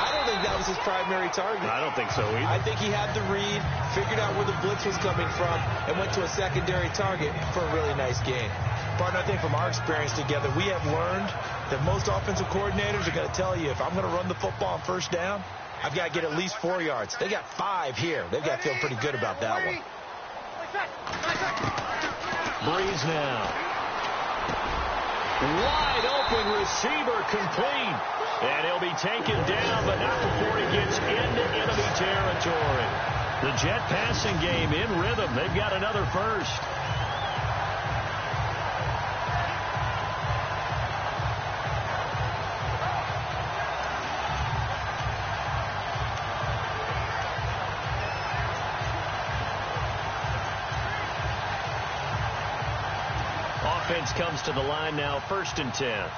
I don't think that was his primary target. I don't think so either. I think he had the read, figured out where the blitz was coming from, and went to a secondary target for a really nice gain. Partner, I think from our experience together, we have learned that most offensive coordinators are going to tell you, if I'm going to run the football on first down, I've got to get at least 4 yards. They got 5 here. They've got to feel pretty good about that one. Breeze now. Wide open receiver, complete. And he'll be taken down, but not before he gets into enemy territory. The Jet passing game in rhythm. They've got another first. offense comes to the line now, 1st and 10.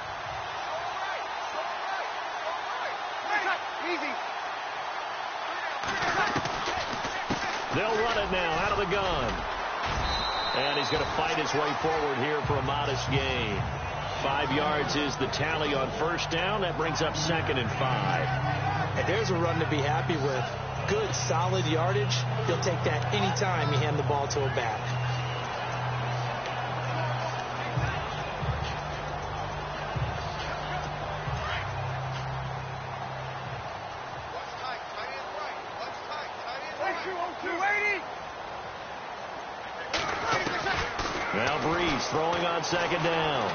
They'll run it now out of the gun. And he's going to fight his way forward here for a modest gain. 5 yards is the tally on 1st down. That brings up 2nd and 5. And there's a run to be happy with. Good, solid yardage. He'll take that anytime you hand the ball to a back. Now Breeze throwing on 2nd down.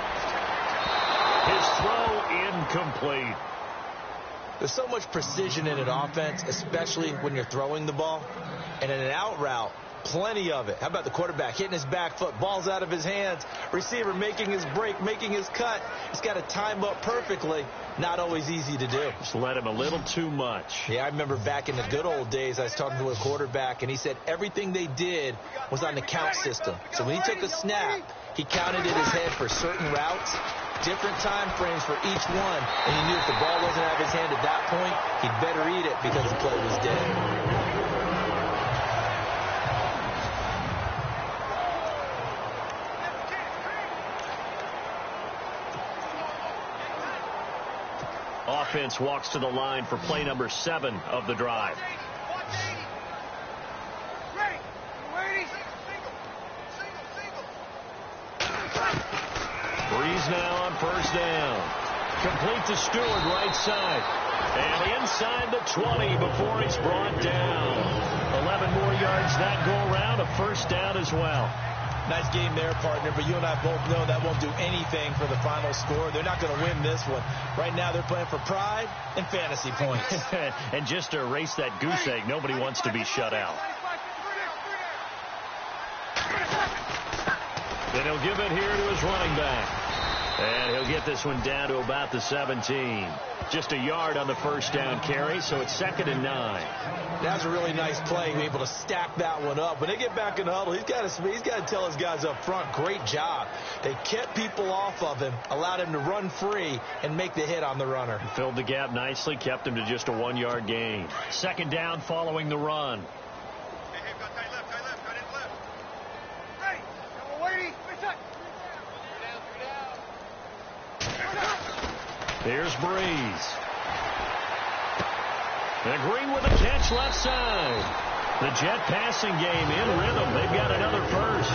His throw incomplete. There's so much precision in an offense, especially when you're throwing the ball. And in an out route, plenty of it. How about the quarterback hitting his back foot, ball's out of his hands, receiver making his break, making his cut. He's got to time up perfectly. Not always easy to do. Just let him a little too much. Yeah, I remember back in the good old days, I was talking to a quarterback, and he said everything they did was on the count system. So when he took a snap, he counted in his head for certain routes, different time frames for each one, and he knew if the ball wasn't out of his hand at that point, he'd better eat it because the play was dead. Offense walks to the line for play number 7 of the drive. Breeze now on 1st down. Complete to Stewart, right side. And inside the 20 before he's brought down. 11 more yards that go around, a 1st down as well. Nice game there, partner, but you and I both know that won't do anything for the final score. They're not going to win this one. Right now they're playing for pride and fantasy points. And just to erase that goose egg, nobody wants to be shut out. Then he'll give it here to his running back. And he'll get this one down to about the 17. Just a yard on the 1st down carry, so it's 2nd and 9. That's a really nice play, able to stack that one up. When they get back in the huddle, he's got to tell his guys up front, great job. They kept people off of him, allowed him to run free and make the hit on the runner. Filled the gap nicely, kept him to just a 1-yard gain. 2nd down following the run. Here's Breeze. And Green with a catch left side. The Jet passing game in rhythm. They've got another 1st.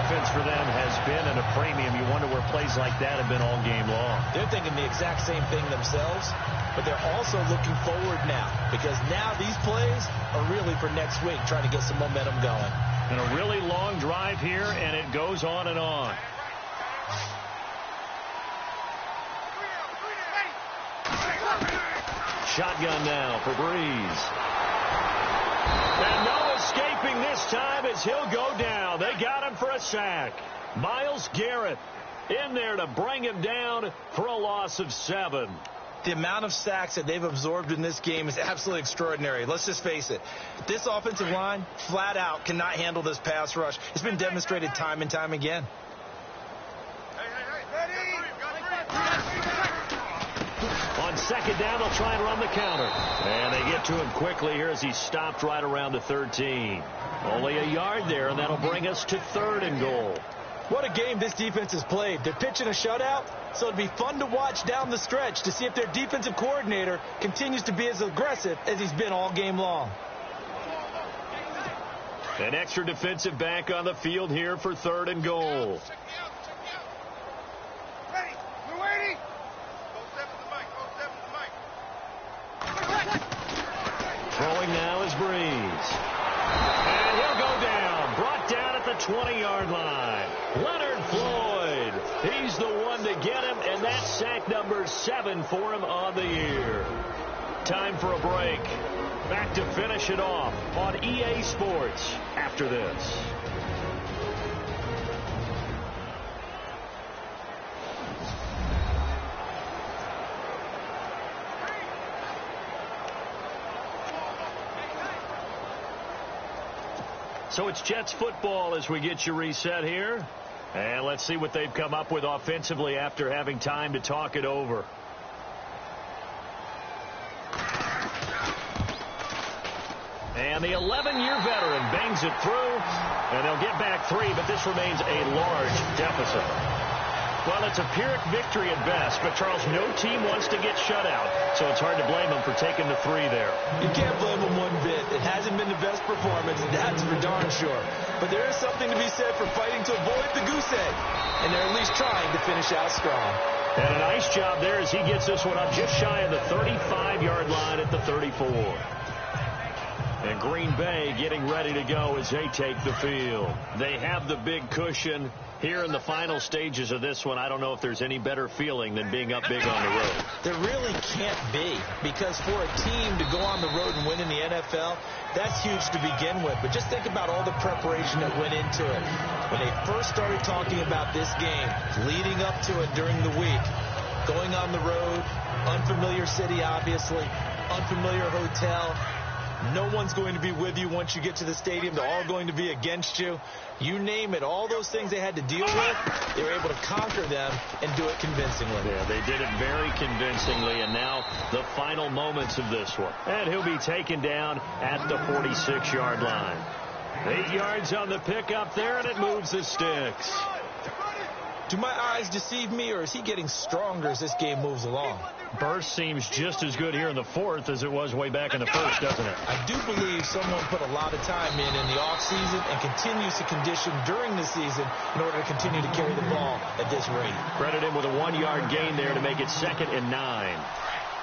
Offense for them has been at a premium. You wonder where plays like that have been all game long. They're thinking the exact same thing themselves, but they're also looking forward now because now these plays are really for next week, trying to get some momentum going. And a really long drive here, and it goes on and on. Shotgun now for Breeze. And no escaping this time as he'll go down. They got him for a sack. Myles Garrett in there to bring him down for a loss of 7. The amount of sacks that they've absorbed in this game is absolutely extraordinary. Let's just face it. This offensive line, flat out, cannot handle this pass rush. It's been demonstrated time and time again. On 2nd down, they'll try and run the counter. And they get to him quickly here as he stopped right around the 13. Only a yard there, and that'll bring us to 3rd and goal. What a game this defense has played. They're pitching a shutout, so it'll be fun to watch down the stretch to see if their defensive coordinator continues to be as aggressive as he's been all game long. An extra defensive back on the field here for 3rd and goal. Throwing now is Breeze. And he'll go down. Brought down at the 20-yard line. Leonard Floyd. He's the one to get him, and that's sack number 7 for him on the year. Time for a break. Back to finish it off on EA Sports after this. So it's Jets football as we get you reset here. And let's see what they've come up with offensively after having time to talk it over. And the 11-year veteran bangs it through, and they'll get back 3, but this remains a large deficit. Well, it's a Pyrrhic victory at best, but, Charles, no team wants to get shut out, so it's hard to blame them for taking the 3 there. You can't blame them one bit. It hasn't been the best performance, that's for darn sure. But there is something to be said for fighting to avoid the goose egg, and they're at least trying to finish out strong. And a nice job there as he gets this one up just shy of the 35-yard line at the 34. And Green Bay getting ready to go as they take the field. They have the big cushion. Here in the final stages of this one, I don't know if there's any better feeling than being up big on the road. There really can't be, because for a team to go on the road and win in the NFL, that's huge to begin with. But just think about all the preparation that went into it. When they first started talking about this game, leading up to it during the week, going on the road, unfamiliar city, obviously, unfamiliar hotel. No one's going to be with you once you get to the stadium. They're all going to be against you. You name it, all those things they had to deal with, they were able to conquer them and do it convincingly. Yeah, they did it very convincingly, and now the final moments of this one. And he'll be taken down at the 46-yard line. 8 yards on the pickup there, and it moves the sticks. Do my eyes deceive me, or is he getting stronger as this game moves along? Burst seems just as good here in the 4th as it was way back in the 1st, doesn't it? I do believe someone put a lot of time in the offseason and continues to condition during the season in order to continue to carry the ball at this rate. Credit him with a 1-yard gain there to make it 2nd and 9.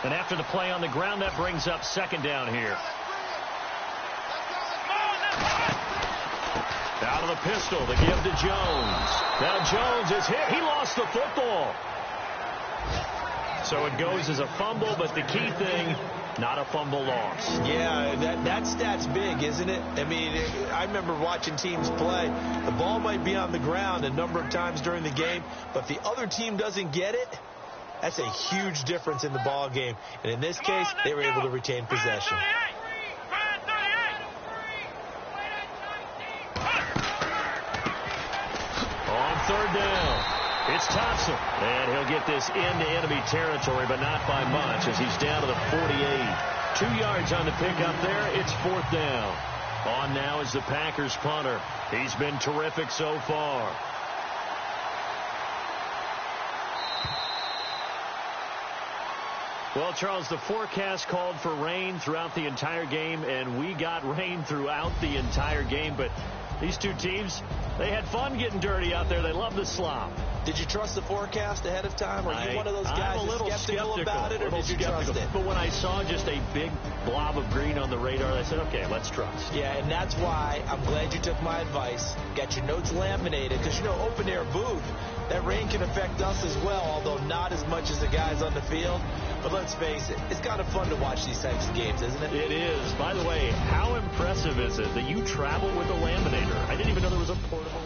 And after the play on the ground, that brings up 2nd down here. Out of the pistol, the give to Jones. Now Jones is hit. He lost the football. So it goes as a fumble, but the key thing, not a fumble loss. Yeah, that stat's big, isn't it? I mean, I remember watching teams play. The ball might be on the ground a number of times during the game, but if the other team doesn't get it, that's a huge difference in the ball game. And in this case, they were able to retain possession. On 3rd down. It's Thompson, and he'll get this into enemy territory, but not by much as he's down to the 48. 2 yards on the pickup there. It's 4th down. On now is the Packers punter. He's been terrific so far. Well, Charles, the forecast called for rain throughout the entire game, and we got rain throughout the entire game, but these two teams, they had fun getting dirty out there. They love the slop. Did you trust the forecast ahead of time? Or are you one of those guys that's skeptical about it, or did you trust it? But when I saw just a big blob of green on the radar, I said, okay, let's trust. Yeah, and that's why I'm glad you took my advice. Got your notes laminated, because, you know, open-air booth, that rain can affect us as well, although not as much as the guys on the field. But let's face it, it's kind of fun to watch these types of games, isn't it? It is. By the way, how impressive is it that you travel with a laminator? I didn't even know there was a portable